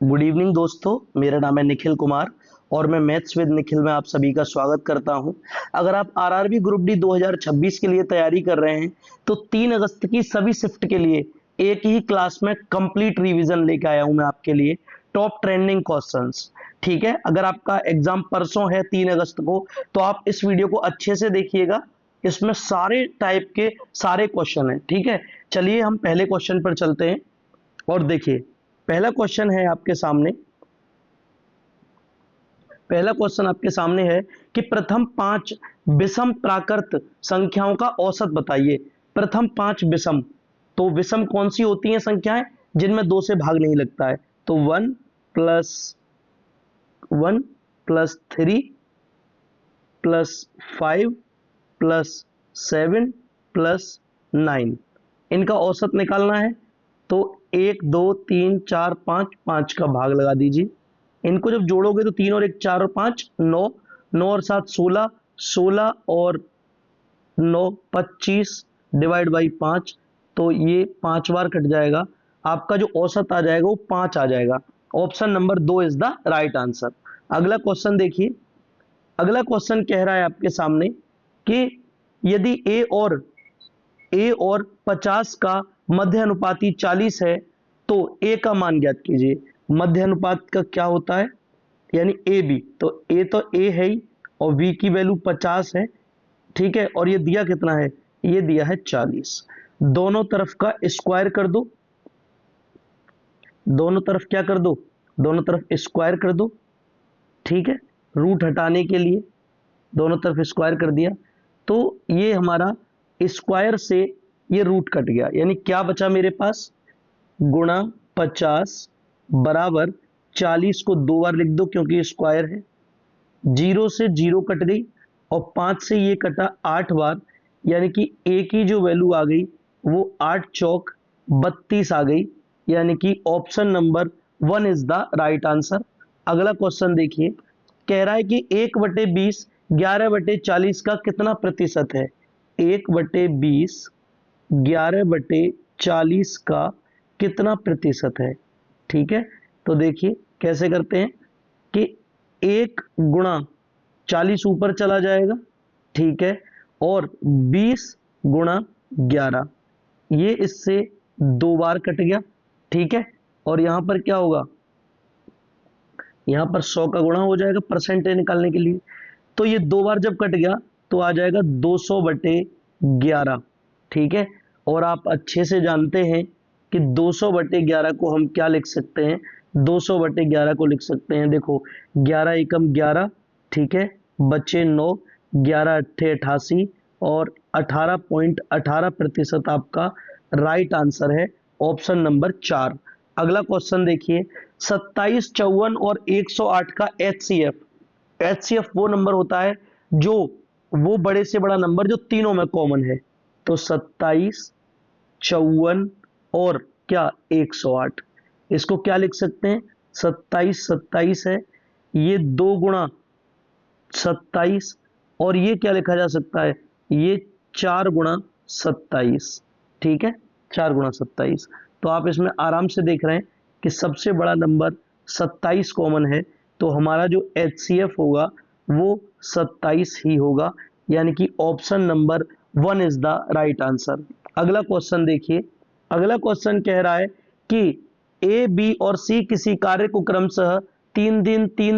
Good evening दोस्तों, मेरा नाम है निखिल कुमार और मैं मैथ्स विद निखिल में आप सभी का स्वागत करता हूं। अगर आप आरआरबी ग्रुप डी 2026 के लिए तैयारी कर रहे हैं तो 3 अगस्त की सभी शिफ्ट के लिए एक ही क्लास में कंप्लीट रिवीजन लेके आया हूं मैं आपके लिए। टॉप ट्रेंडिंग क्वेश्चंस, ठीक है। अगर आपका एग्जाम परसों है 3 अगस्त को तो आप इस वीडियो को अच्छे से देखिएगा। इसमें सारे टाइप के सारे क्वेश्चन हैं, ठीक है। चलिए हम पहले क्वेश्चन पर चलते हैं और देखिए पहला क्वेश्चन है आपके सामने। पहला क्वेश्चन आपके सामने है कि प्रथम 5 विषम प्राकृत संख्याओं का औसत बताइए। प्रथम 5 विषम, तो विषम कौन सी होती हैं संख्याएं जिनमें 2 से भाग नहीं लगता है? तो 1 plus 1 plus 3 plus 5 plus 7 plus 9, इनका औसत निकालना है। तो 1 2 3 4 5, 5 का भाग लगा दीजिए। इनको जब जोड़ोगे तो 3 और 1 4 और 5 9, 9 और 7 16, 16 और 9 25 डिवाइड बाई 5, तो ये 5 बार कट जाएगा। आपका जो औसत आ जाएगा वो 5 आ जाएगा। Option number 2 is the right answer. अगला क्वेश्चन देखिए। अगला क्वेश्चन कह रहा है आपके सामने कि यदि ए और 50 का मध्य अनुपाती 40 है तो ए का मान ज्ञात कीजिए। मध्य अनुपात का क्या होता है? यानी ए बी, तो ए है ही और बी की वैल्यू 50 है, ठीक है। और ये दिया कितना है? ये दिया है 40। दोनों तरफ का स्क्वायर कर दो। दोनों तरफ क्या कर दो? दोनों तरफ स्क्वायर कर दो, ठीक है। रूट हटाने के लिए दोनों तरफ स्क्वायर कर दिया तो ये हमारा स्क्वायर से ये रूट कट गया, यानी क्या बचा मेरे पास? गुणा 50 बराबर 40 को 2 बार लिख दो क्योंकि स्क्वायर है। 0 से 0 कट गई और 5 से ये कटा 8 बार, यानी कि ए की जो वैल्यू आ गई वो 8 चौक 32 आ गई, यानी कि option number 1 is the right answer. अगला क्वेश्चन देखिए। कह रहा है कि 1/20 11/40 का कितना प्रतिशत है? 1/20 11/40 का कितना प्रतिशत है? ठीक है, तो देखिए कैसे करते हैं कि 1 गुणा 40 ऊपर चला जाएगा, ठीक है, और 20 गुणा 11, ये इससे 2 बार कट गया, ठीक है। और यहां पर क्या होगा? यहां पर 100 का गुणा हो जाएगा परसेंटेज निकालने के लिए। तो ये 2 बार जब कट गया तो आ जाएगा 200/11, ठीक है। और आप अच्छे से जानते हैं कि 200/11 को हम क्या लिख सकते हैं? 200/11 को लिख सकते हैं, देखो 11 एकम 11, ठीक है, बचे 9, 11 अट्ठे 88 और 18.18% आपका राइट आंसर है, ऑप्शन नंबर 4। अगला क्वेश्चन देखिए। 27 54 और 108 का एचसीएफ वो नंबर होता है जो वो बड़े से बड़ा नंबर जो तीनों में कॉमन है। तो 27 54 और क्या 108, इसको क्या लिख सकते हैं? 27 27 है, ये 2 गुणा 27, और ये क्या लिखा जा सकता है? ये 4 गुणा 27, ठीक है, 4 गुणा 27। तो आप इसमें आराम से देख रहे हैं कि सबसे बड़ा नंबर 27 कॉमन है, तो हमारा जो एचसीएफ होगा वो 27 ही होगा, यानी कि option number 1 is the right answer. अगला क्वेश्चन देखिए। अगला क्वेश्चन कह रहा है कि ए बी और सी किसी कार्य को क्रमशः 3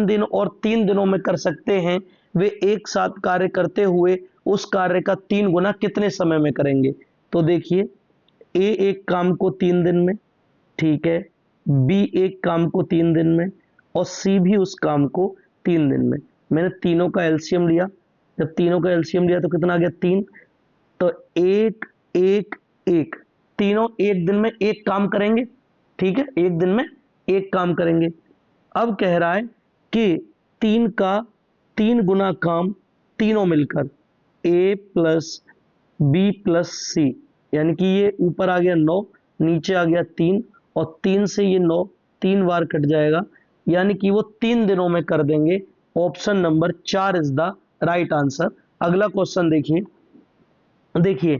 दिन और 3 दिनों में कर सकते हैं। वे एक साथ कार्य करते हुए उस कार्य का 3 गुना कितने समय में करेंगे? तो देखिए, ए एक काम को 3 दिन में, ठीक है, बी एक काम को 3 दिन में और सी भी उस काम को 3 दिन में। मैंने तीनों का एलसीएम लिया, जब तीनों का एलसीएम लिया तो कितना आ गया? 3। तो एक एक एक, तीनों एक दिन में एक काम करेंगे, ठीक है, एक दिन में एक काम करेंगे। अब कह रहा है कि 3 का 3 गुना काम तीनों मिलकर, ए प्लस बी प्लस सी, यानी कि ये ऊपर आ गया 9, नीचे आ गया 3, और 3 से ये 9 3 बार कट जाएगा, यानी कि वो 3 दिनों में कर देंगे। Option number 4 is the right answer. अगला क्वेश्चन देखिए। देखिए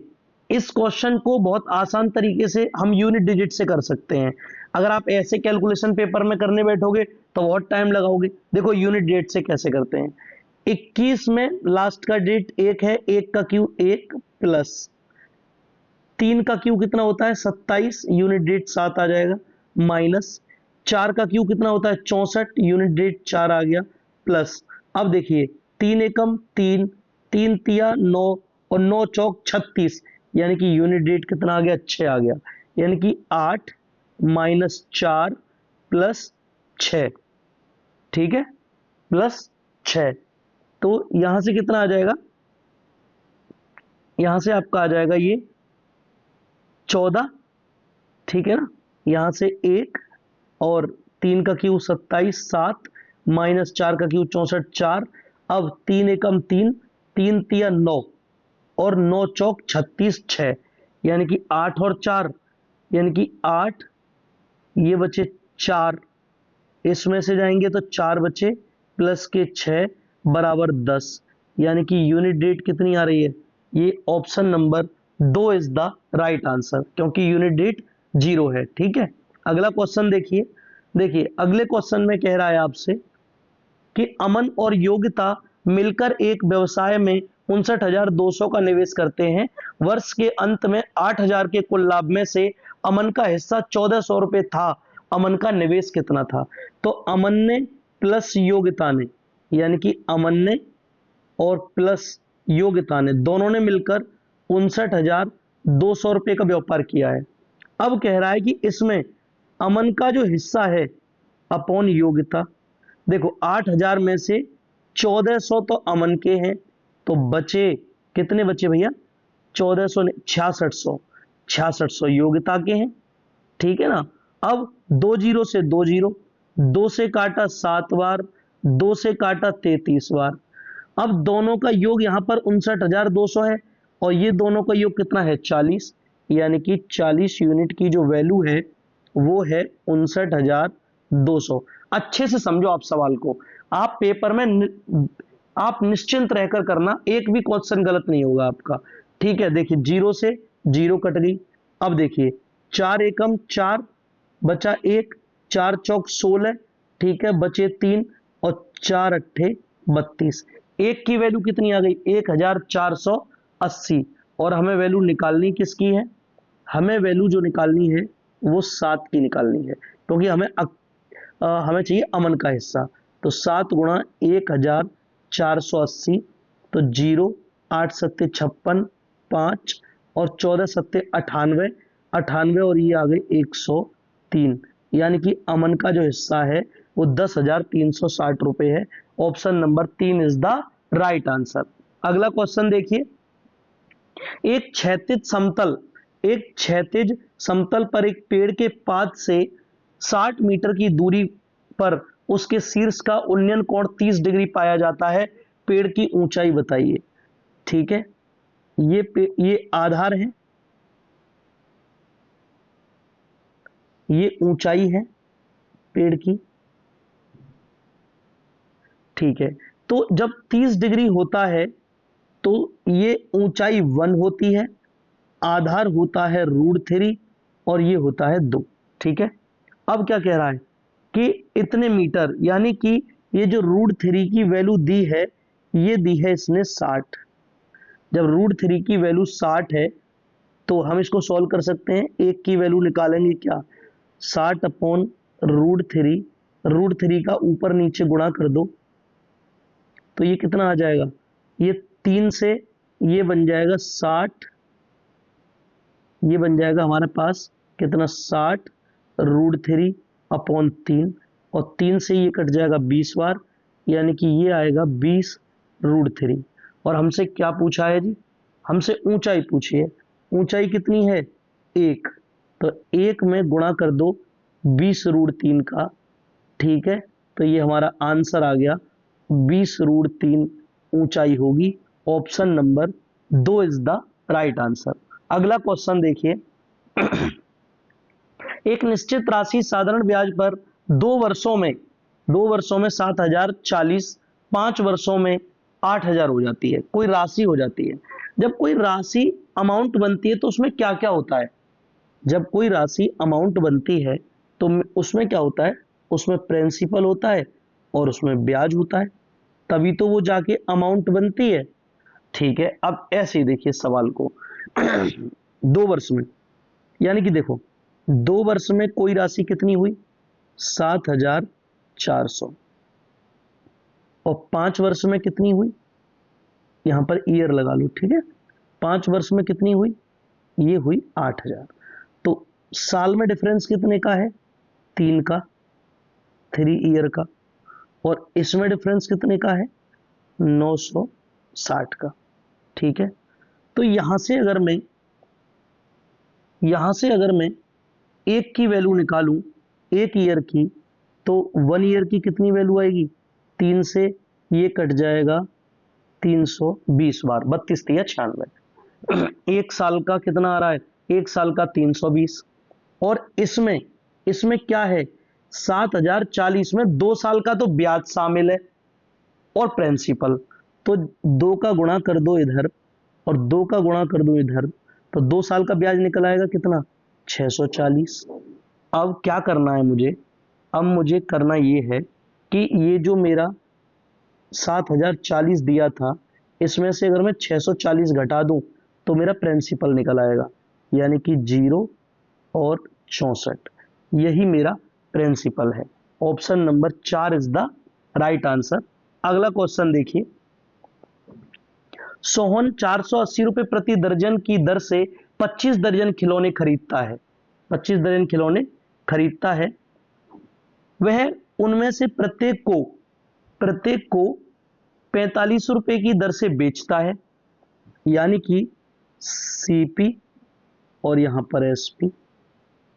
इस क्वेश्चन को बहुत आसान तरीके से हम यूनिट डिजिट से कर सकते हैं। अगर आप ऐसे कैलकुलेशन पेपर में करने बैठोगे तो बहुत टाइम लगाओगे। देखो यूनिट डेट से कैसे करते हैं। 21 में लास्ट का डेट 1 है, 1 का क्यू 1 प्लस 3 का क्यू कितना होता है 27, यूनिट डेट 7 आ जाएगा, माइनस 4 का क्यू कितना होता है 64, यूनिट डेट 4 आ गया, प्लस अब देखिए 3 एकम 3, 3 तिया 9 और 9 चौक 36, यानी कि यूनिट डेट कितना आ गया 6 आ गया, यानी कि 8 माइनस 4 प्लस 6, ठीक है, प्लस 6। तो यहां से कितना आ जाएगा, यहां से आपका आ जाएगा ये 14, ठीक है ना, यहां से 1 और 3 का क्यू 27 7 माइनस 4 का क्यू 64 4, अब 3 एकम 3, 3 तिया 9 और 9 चौक 36 6, यानी कि 8 और 4, यानी कि 8, ये बचे 4, इसमें से जाएंगे तो 4 बचे प्लस के 6 बराबर 10, यानी कि यूनिट डेट कितनी आ रही है, ये option number 2 is the right answer, क्योंकि यूनिट डेट 0 है। ठीक है, अगला क्वेश्चन देखिए। देखिए अगले क्वेश्चन में कह रहा है आपसे कि अमन और योगिता मिलकर एक व्यवसाय में 59,200 का निवेश करते हैं। वर्ष के अंत में 8,000 के कुल लाभ में से अमन का हिस्सा 1,400 रुपए था। अमन का निवेश कितना था? तो अमन ने प्लस योगिता ने, यानी कि अमन ने और प्लस योगिता ने, दोनों ने मिलकर 59,200 रुपए का व्यापार किया है। अब कह रहा है कि इसमें अमन का जो हिस्सा है अपॉन योगिता, देखो 8,000 में से 1,400 तो अमन के हैं, तो बचे कितने बचे भैया, 1,400 6600, 6600 योगिता के हैं। ठीक है ना। अब 2 जीरो से 2 जीरो, 2 से काटा 7 बार, 2 से काटा 33 बार। अब दोनों का योग यहां पर 59,200 है और ये दोनों का योग कितना है 40, यानी कि 40 यूनिट की जो वैल्यू है वो है 59,200। अच्छे से समझो आप सवाल को, आप पेपर में आप निश्चिंत रहकर करना, एक भी क्वेश्चन गलत नहीं होगा आपका। ठीक है, देखिए 0 से 0 कट गई। अब देखिए 4 एकम 4 बचा 1, 4 चौक 16, ठीक है, बचे 3 और 4 अट्ठे 32। एक की वैल्यू कितनी आ गई 1,480, और हमें वैल्यू निकालनी किसकी है, हमें वैल्यू जो निकालनी है वो 7 की निकालनी है, क्योंकि हमें चाहिए अमन का हिस्सा। तो 7 गुणा 1,480, तो 0, 8 सत्ते 56, 5 और 14 सत्ते 98, 98 और ये आ गए 103, यानी कि अमन का जो हिस्सा है वो 10,360 रुपए है। Option number 3 is the right answer. अगला क्वेश्चन देखिए। एक क्षैतिज समतल पर एक पेड़ के पात से 60 मीटर की दूरी पर उसके शीर्ष का उन्नयन कोण 30 डिग्री पाया जाता है। पेड़ की ऊंचाई बताइए। ठीक है, ये आधार है, ये ऊंचाई है पेड़ की। ठीक है, तो जब 30 डिग्री होता है तो ये ऊंचाई 1 होती है, आधार होता है √3 और ये होता है 2। ठीक है, अब क्या कह रहा है कि इतने मीटर, यानी कि ये जो √3 की वैल्यू दी है ये दी है इसने 60। जब √3 की वैल्यू 60 है तो हम इसको सॉल्व कर सकते हैं। एक की वैल्यू निकालेंगे क्या, 60 अपॉन √3, √3 का ऊपर नीचे गुणा कर दो तो ये कितना आ जाएगा, ये 3 से ये बन जाएगा 60, ये बन जाएगा हमारे पास कितना 60 √3 अपॉन 3, और 3 से ये कट जाएगा 20 बार, यानी कि ये आएगा 20 √3। और हमसे क्या पूछा है जी, हमसे ऊंचाई पूछी है। ऊंचाई कितनी है 1, तो 1 में गुणा कर दो 20 √3 का। ठीक है, तो ये हमारा आंसर आ गया 20 √3 ऊंचाई होगी। Option number 2 is the right answer. अगला क्वेश्चन देखिए। एक निश्चित राशि साधारण ब्याज पर 2 वर्षों में 7,040, 5 वर्षों में 8,000 हो जाती है। कोई राशि हो जाती है। जब कोई राशि अमाउंट बनती है तो उसमें क्या क्या होता है, जब कोई राशि अमाउंट बनती है तो उसमें क्या होता है, उसमें प्रिंसिपल होता है और उसमें ब्याज होता है, तभी तो वो जाके अमाउंट बनती है। ठीक है, अब ऐसे ही देखिए सवाल को 2 वर्ष में, यानी कि देखो 2 वर्ष में कोई राशि कितनी हुई, 7,400, और 5 वर्ष में कितनी हुई, यहां पर ईयर लगा लो, ठीक है, 5 वर्ष में कितनी हुई, ये हुई 8,000। तो साल में डिफरेंस कितने का है, 3 का, 3 ईयर का, और इसमें डिफरेंस कितने का है, 960 का। ठीक है, तो यहां से अगर मैं एक की वैल्यू निकालूं, एक ईयर की, तो 1 ईयर की कितनी वैल्यू आएगी, 3 से ये कट जाएगा 320 बार, 32 या 96। एक साल का कितना आ रहा है, एक साल का 320, और इसमें क्या है, 7,040 में 2 साल का तो ब्याज शामिल है और प्रिंसिपल, तो 2 का गुणा कर दो इधर और 2 का गुणा कर दो इधर, तो 2 साल का ब्याज निकल आएगा कितना, 640। अब क्या करना है मुझे, अब मुझे करना ये है कि ये जो मेरा 7,040 दिया था, इसमें से अगर मैं 640 घटा दूं तो मेरा प्रिंसिपल निकल आएगा, यानी कि 0 और 64, यही मेरा प्रिंसिपल है। Option number 4 is the right answer. अगला क्वेश्चन देखिए, सोहन 480 रुपए प्रति दर्जन की दर से 25 दर्जन खिलौने खरीदता है, 25 दर्जन खिलौने खरीदता है। वह उनमें से प्रत्येक को 45 रुपए की दर से बेचता है, यानी कि सीपी और यहां पर एसपी।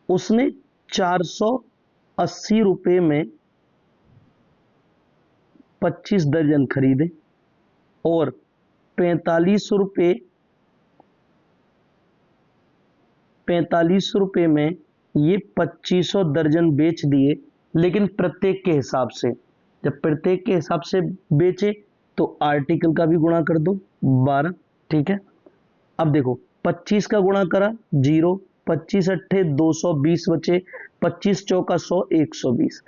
उसने 480 रुपए में 25 दर्जन खरीदे और 45 रुपए में ये 2500 दर्जन बेच दिए, लेकिन प्रत्येक के हिसाब से, जब प्रत्येक के हिसाब से बेचे तो आर्टिकल का भी गुणा कर दो 12। ठीक है, अब देखो 25 का गुणा करा 0, 25 अट्ठे 220 बचे, 25 चौका 100, 120,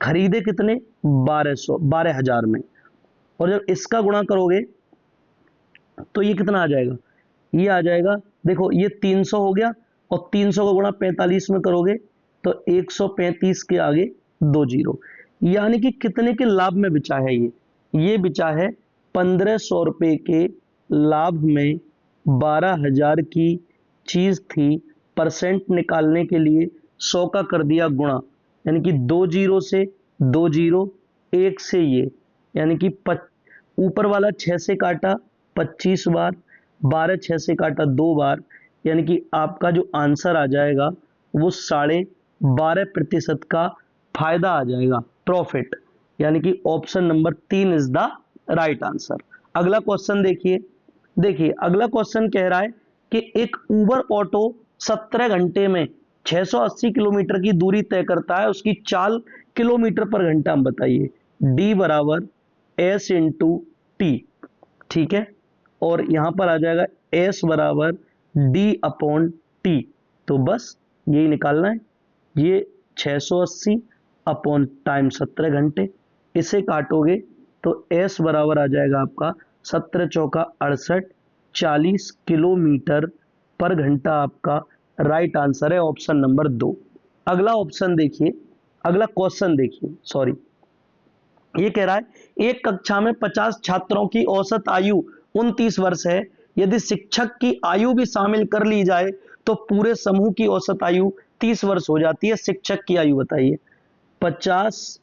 खरीदे कितने, 12,000 में, और जब इसका गुणा करोगे तो ये कितना आ जाएगा, ये आ जाएगा, देखो ये 300 हो गया, और 300 का गुणा 45 में करोगे तो 135 के आगे 2 जीरो, यानी कि कितने के लाभ में बिचा है ये बिचा है 1,500 रुपए के लाभ में। 12,000 की चीज थी, परसेंट निकालने के लिए 100 का कर दिया गुणा, यानी कि 2 जीरो से 2 जीरो, 1 से ये, यानी कि ऊपर वाला 6 से काटा 25 बार, 12 6 से काटा 2 बार, यानी कि आपका जो आंसर आ जाएगा वो 12.5% का फायदा आ जाएगा, प्रॉफिट, यानी कि option number 3 is the right answer. अगला क्वेश्चन देखिए अगला क्वेश्चन कह रहा है कि एक उबर ऑटो 17 घंटे में 680 किलोमीटर की दूरी तय करता है, उसकी चाल किलोमीटर पर घंटा हम बताइए। डी बराबर एस इंटू टी, ठीक है, और यहां पर आ जाएगा एस बराबर डी अपॉन टी, तो बस यही निकालना है, ये 680 अपॉन टाइम 17 घंटे, इसे काटोगे तो एस बराबर आ जाएगा आपका 17 चौका 68, 40 किलोमीटर पर घंटा आपका राइट आंसर है, ऑप्शन नंबर 2। अगला क्वेश्चन देखिए, सॉरी, ये कह रहा है एक कक्षा में 50 छात्रों की औसत आयु 29 वर्ष है, यदि शिक्षक की आयु भी शामिल कर ली जाए तो पूरे समूह की औसत आयु 30 वर्ष हो जाती है। शिक्षक की आयु बताइए। 50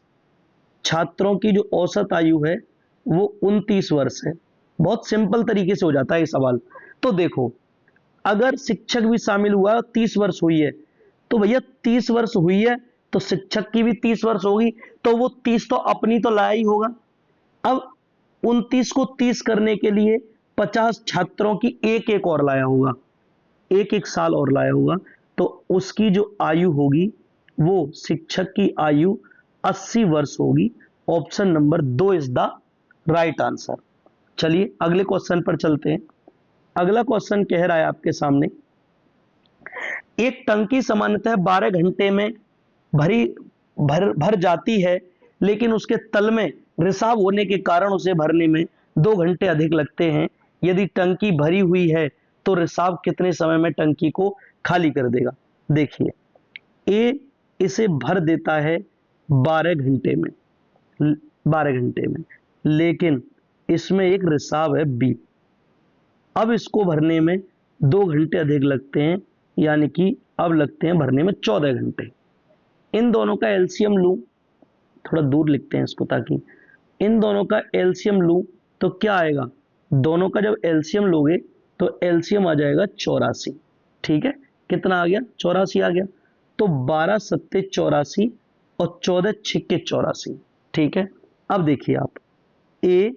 छात्रों की जो औसत आयु है वो 29 वर्ष है। बहुत सिंपल तरीके से हो जाता है ये सवाल। तो देखो, अगर शिक्षक भी शामिल हुआ 30 वर्ष हुई है, तो भैया 30 वर्ष हुई है तो शिक्षक की भी 30 वर्ष होगी, तो वो 30 तो अपनी तो लाया ही होगा। अब 29 को 30 करने के लिए 50 छात्रों की एक एक और लाया होगा, एक एक साल और लाया होगा, तो उसकी जो आयु होगी वो शिक्षक की आयु 80 वर्ष होगी। Option number 2 is the right answer. चलिए अगले क्वेश्चन पर चलते हैं। अगला क्वेश्चन कह रहा है आपके सामने, एक टंकी सामान्यतः 12 घंटे में भरी भर जाती है, लेकिन उसके तल में रिसाव होने के कारण उसे भरने में 2 घंटे अधिक लगते हैं। यदि टंकी भरी हुई है तो रिसाव कितने समय में टंकी को खाली कर देगा? देखिए, ए इसे भर देता है 12 घंटे में, 12 घंटे में, लेकिन इसमें एक रिसाव है बी। अब इसको भरने में 2 घंटे अधिक लगते हैं, यानी कि अब लगते हैं भरने में 14 घंटे। इन दोनों का एलसीएम लूं, थोड़ा दूर लिखते हैं इसको ताकि इन दोनों का एलसीएम लूं तो क्या आएगा? दोनों का जब एलसीएम लोगे तो एलसीएम आ जाएगा 84। ठीक है, कितना आ गया? 84 आ गया। तो 12 सत्ते 84 और 14 छिक्के 84। ठीक है, अब देखिए आप, ए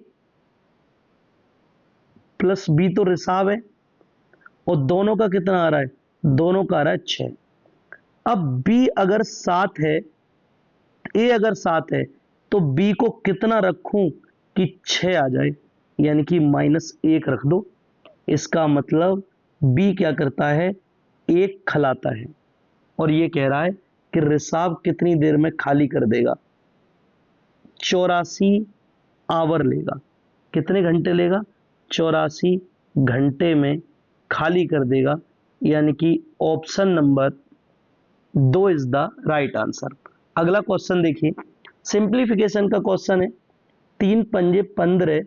प्लस बी तो रिसाव है, और दोनों का कितना आ रहा है? दोनों का आ रहा है 6। अब बी अगर 7 है, ए अगर 7 है, तो बी को कितना रखूं कि 6 आ जाए? यानी कि -1 रख दो। इसका मतलब बी क्या करता है? 1 खलाता है, और ये कह रहा है कि रिसाव कितनी देर में खाली कर देगा? 84 आवर लेगा। कितने घंटे लेगा? 84 घंटे में खाली कर देगा, यानी कि option number 2 is the right answer. अगला क्वेश्चन देखिए, सिंप्लीफिकेशन का क्वेश्चन है। 3 पंजे 15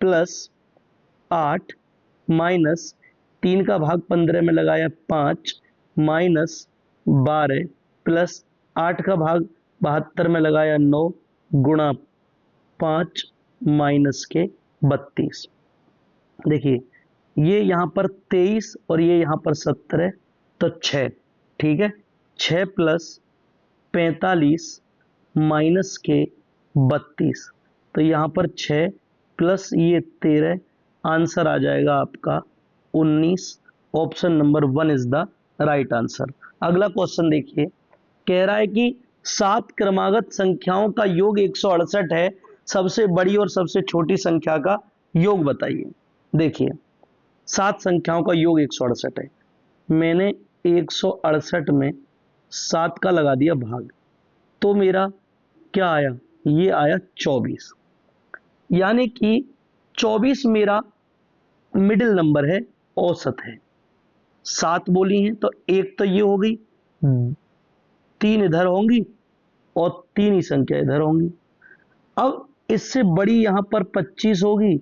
प्लस 8 माइनस 3 का भाग 15 में लगाया 5 माइनस 12 प्लस 8 का भाग 72 में लगाया 9 गुणा 5 माइनस के 32। देखिए, ये यहां पर 23 और ये यहां पर 17, तो 6। ठीक है, 6 प्लस 45 माइनस के 32, तो यहां पर 6 प्लस ये 13, आंसर आ जाएगा आपका 19। Option number 1 is the right answer. अगला क्वेश्चन देखिए, कह रहा है कि 7 क्रमागत संख्याओं का योग 168 है, सबसे बड़ी और सबसे छोटी संख्या का योग बताइए। देखिए, 7 संख्याओं का योग 168 है, मैंने 168 में 7 का लगा दिया भाग, तो मेरा क्या आया? ये आया 24, यानी कि 24 मेरा मिडिल नंबर है, औसत है। 7 बोली हैं तो एक तो ये हो गई, 3 इधर होंगी और 3 ही संख्या इधर होंगी। अब इससे बड़ी यहां पर 25 होगी,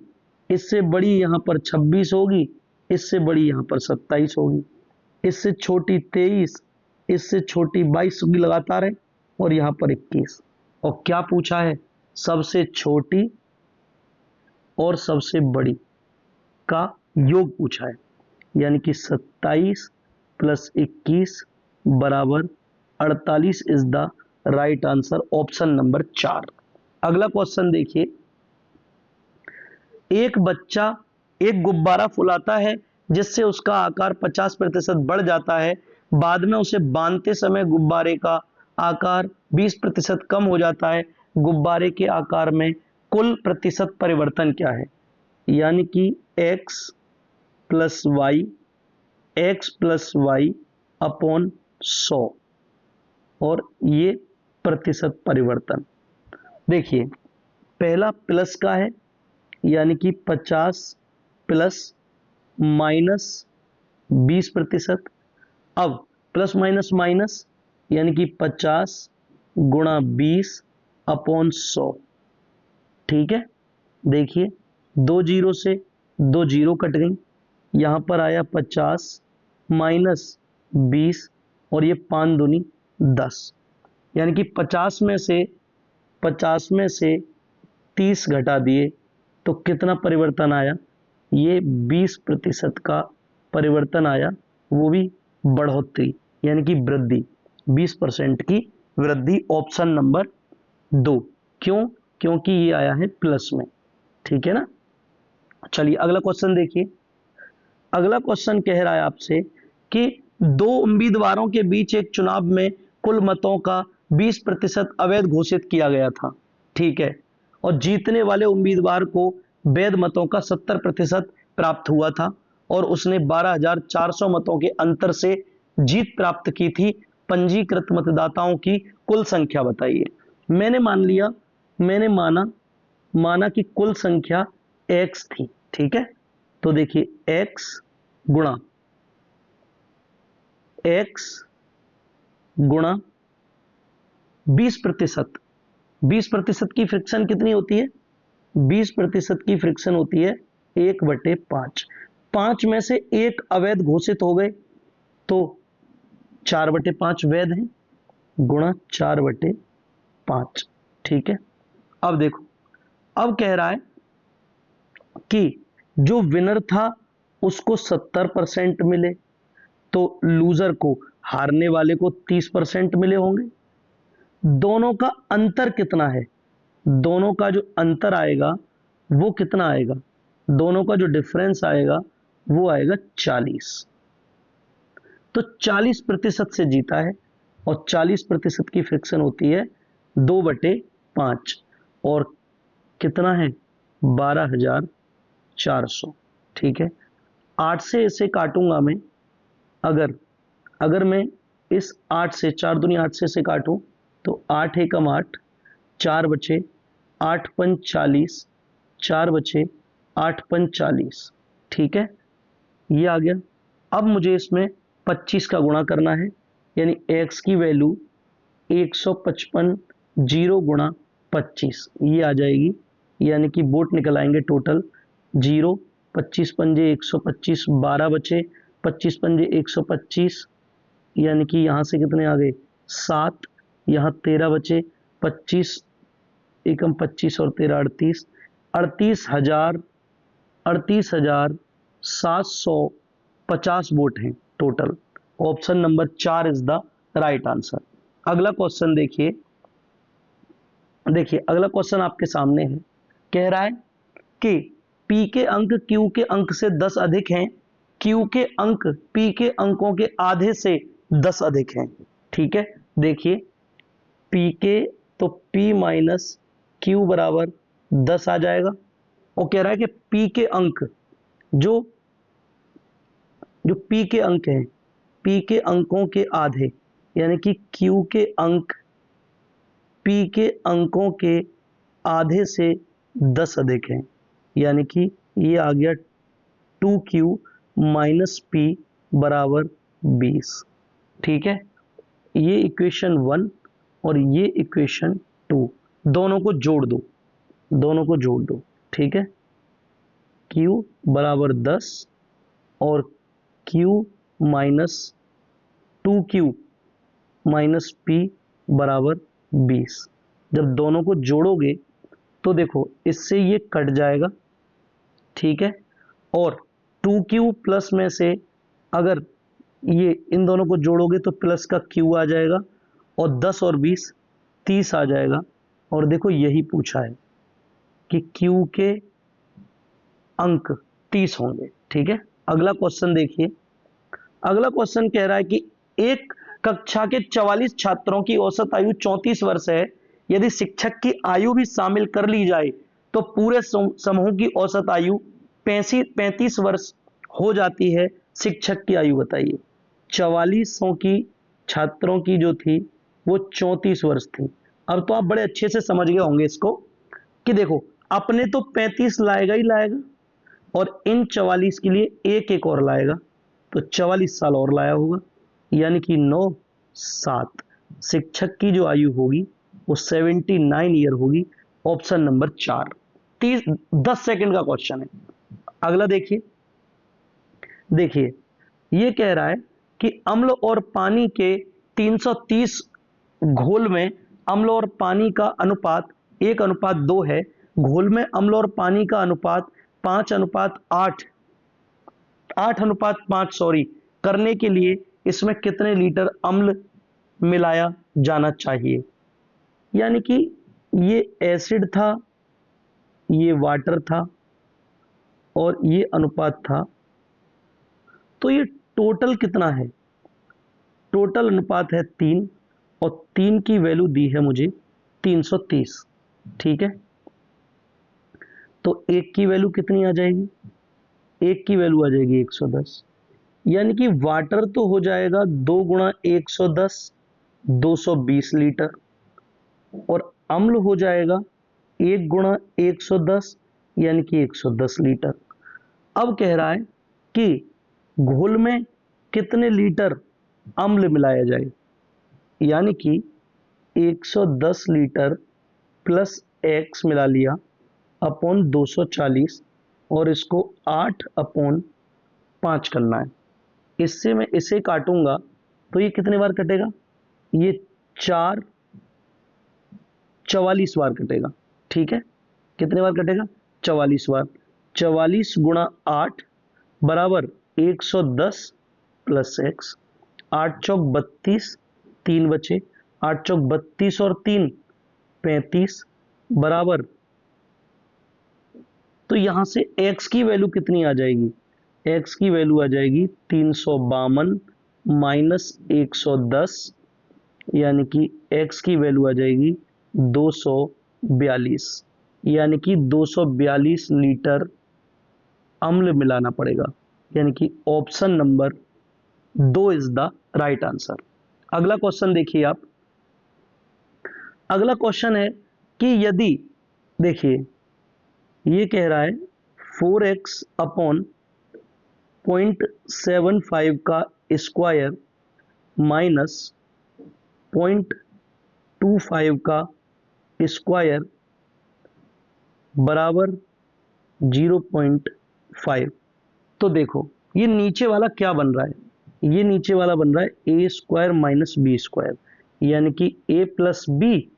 इससे बड़ी यहां पर 26 होगी, इससे बड़ी यहां पर 27 होगी, इससे छोटी 23, इससे छोटी 22 होगी, लगातार है, और यहां पर 21। और क्या पूछा है? सबसे छोटी और सबसे बड़ी का योग पूछा है, यानी कि 27 प्लस 21 बराबर 48 is the right answer, option number 4। अगला क्वेश्चन देखिए, एक बच्चा एक गुब्बारा फुलाता है जिससे उसका आकार 50% बढ़ जाता है, बाद में उसे बांधते समय गुब्बारे का आकार 20% कम हो जाता है, गुब्बारे के आकार में कुल प्रतिशत परिवर्तन क्या है? यानी कि x प्लस वाई अपॉन 100, और ये प्रतिशत परिवर्तन। देखिए, पहला प्लस का है, यानी कि 50 प्लस माइनस 20%। अब प्लस माइनस माइनस, यानी कि 50 गुणा 20 अपॉन 100। ठीक है, देखिए 2 जीरो से 2 जीरो कट गई, यहां पर आया 50 माइनस 20, और ये 5 दूनी 10, यानी कि 50 में से 30 घटा दिए तो कितना परिवर्तन आया? ये 20% का परिवर्तन आया, वो भी बढ़ोतरी, यानी कि वृद्धि, 20% की वृद्धि। Option number 2। क्यों? क्योंकि ये आया है प्लस में। ठीक है ना। चलिए अगला क्वेश्चन देखिए। अगला क्वेश्चन कह रहा है आपसे कि 2 उम्मीदवारों के बीच एक चुनाव में कुल मतों का 20% अवैध घोषित किया गया था। ठीक है, और जीतने वाले उम्मीदवार को वैध मतों का 70% प्राप्त हुआ था, और उसने 12,400 मतों के अंतर से जीत प्राप्त की थी। पंजीकृत मतदाताओं की कुल संख्या बताइए। मैंने माना कि कुल संख्या x थी, ठीक है। तो देखिए x गुणा x गुणा 20%। 20% की फ्रिक्शन कितनी होती है? 20% की फ्रिक्शन होती है 1/5। 5 में से एक अवैध घोषित हो गए तो 4/5 वैध हैं, गुणा 4/5, ठीक है। अब देखो, अब कह रहा है कि जो विनर था उसको 70% मिले, तो लूजर को, हारने वाले को 30% मिले होंगे। दोनों का अंतर कितना है? दोनों का जो अंतर आएगा वो कितना आएगा? दोनों का जो डिफरेंस आएगा वो आएगा 40। तो 40% से जीता है, और 40% की फ्रिक्शन होती है 2/5, और कितना है? 12,400, ठीक है। 8 से इसे काटूंगा मैं, अगर मैं इस 8 से, 4 दूनी 8 से इसे काटूं तो 8 एकम 8, 4 बचे 8 पंच 40, 4 बचे 8 पंच 40, ठीक है। ये आ गया। अब मुझे इसमें 25 का गुणा करना है, यानी x की वैल्यू 155 0 गुणा 25 ये आ जाएगी, यानी कि बोट निकल आएंगे टोटल 0, 25 पंजे 125, 12 बचे 25 पंजे 125, यानी कि यहाँ से कितने आ गए? 7, यहाँ 13 बचे 25 एकम 25 और 13 38, 38,750 वोट हैं total. Option number 4 is the right answer. अगला क्वेश्चन देखिए अगला क्वेश्चन आपके सामने है। कह रहा है कि P के अंक Q के अंक से 10 अधिक हैं, Q के अंक P के अंकों के आधे से 10 अधिक हैं, ठीक है। देखिए P के, तो P माइनस Q बराबर 10 आ जाएगा, और कह रहा है कि P के अंक, जो P के अंक हैं, P के अंकों के आधे, यानी कि Q के अंक P के अंकों के आधे से 10 अधिक हैं, यानी कि ये आ गया 2Q माइनस P बराबर 20, ठीक है। ये इक्वेशन 1 और ये इक्वेशन 2, दोनों को जोड़ दो, ठीक है। Q बराबर 10 और Q minus 2Q minus P बराबर 20। जब दोनों को जोड़ोगे तो देखो इससे ये कट जाएगा, ठीक है। और 2Q प्लस में से अगर ये इन दोनों को जोड़ोगे तो प्लस का Q आ जाएगा, और 10 और 20 30 आ जाएगा। और देखो यही पूछा है कि Q के अंक 30 होंगे, ठीक है। अगला क्वेश्चन देखिए। अगला क्वेश्चन कह रहा है कि एक कक्षा के 44 छात्रों की औसत आयु 34 वर्ष है। यदि शिक्षक की आयु भी शामिल कर ली जाए तो पूरे समूह की औसत आयु 35 वर्ष हो जाती है। शिक्षक की आयु बताइए। 4400 की छात्रों की जो थी वो 34 वर्ष थी। अब तो आप बड़े अच्छे से समझ गए होंगे इसको, कि देखो अपने तो 35 लाएगा ही लाएगा, और इन 44 के लिए एक और लाएगा, तो 44 साल और लाया होगा, यानी कि 9 7 शिक्षक की जो आयु होगी वो 79 ईयर होगी। Option number 4। 10 सेकंड का क्वेश्चन है। अगला देखिए ये कह रहा है कि अम्ल और पानी के 330 घोल में अम्ल और पानी का अनुपात 1:2 है। घोल में अम्ल और पानी का अनुपात 8:5 सॉरी करने के लिए इसमें कितने लीटर अम्ल मिलाया जाना चाहिए। यानी कि ये एसिड था, ये वाटर था, और ये अनुपात था, तो ये टोटल कितना है? टोटल अनुपात है 3, और 3 की वैल्यू दी है मुझे 330, ठीक है। तो एक की वैल्यू कितनी आ जाएगी? एक की वैल्यू आ जाएगी 110, यानी कि वाटर तो हो जाएगा 2 गुणा 110 220 लीटर, और अम्ल हो जाएगा 1 गुणा 110 यानी कि 110 लीटर। अब कह रहा है कि घोल में कितने लीटर अम्ल मिलाया जाए, यानी कि 110 लीटर प्लस एक्स मिला लिया अपॉन 240, और इसको 8/5 करना है। इससे मैं इसे काटूंगा तो ये कितने बार कटेगा, ये 44 बार कटेगा। ठीक है, कितने बार कटेगा, 44 बार। 44 गुणा 8 बराबर 110 प्लस एक्स, 8 चौक 32, 3 बचे, 8 चौक 32 और 3 35 बराबर, तो यहां से x की वैल्यू कितनी आ जाएगी, x की वैल्यू आ जाएगी 352 माइनस 110, यानी कि x की वैल्यू आ जाएगी 242, यानी कि 242 लीटर अम्ल मिलाना पड़ेगा, यानी कि option number 2 is the right answer. अगला क्वेश्चन देखिए आप। अगला क्वेश्चन है कि यदि, देखिए ये कह रहा है 4x अपॉन 0.75 का स्क्वायर माइनस 0.25 का स्क्वायर बराबर 0.5। तो देखो ये नीचे वाला क्या बन रहा है, ये नीचे वाला बन रहा है ए स्क्वायर माइनस बी स्क्वायर, यानी कि ए प्लस बी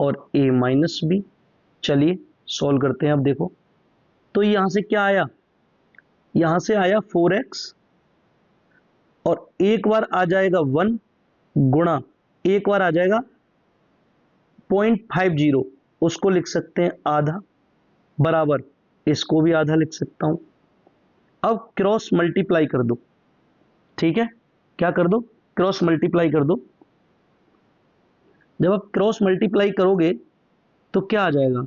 और ए माइनस बी। चलिए सॉल्व करते हैं। अब देखो तो यहां से क्या आया, यहां से आया 4x, और एक बार आ जाएगा 1 गुणा, एक बार आ जाएगा 0.50, उसको लिख सकते हैं आधा, बराबर इसको भी आधा लिख सकता हूं। अब क्रॉस मल्टीप्लाई कर दो, ठीक है, क्या कर दो, क्रॉस मल्टीप्लाई कर दो। जब आप क्रॉस मल्टीप्लाई करोगे तो क्या आ जाएगा,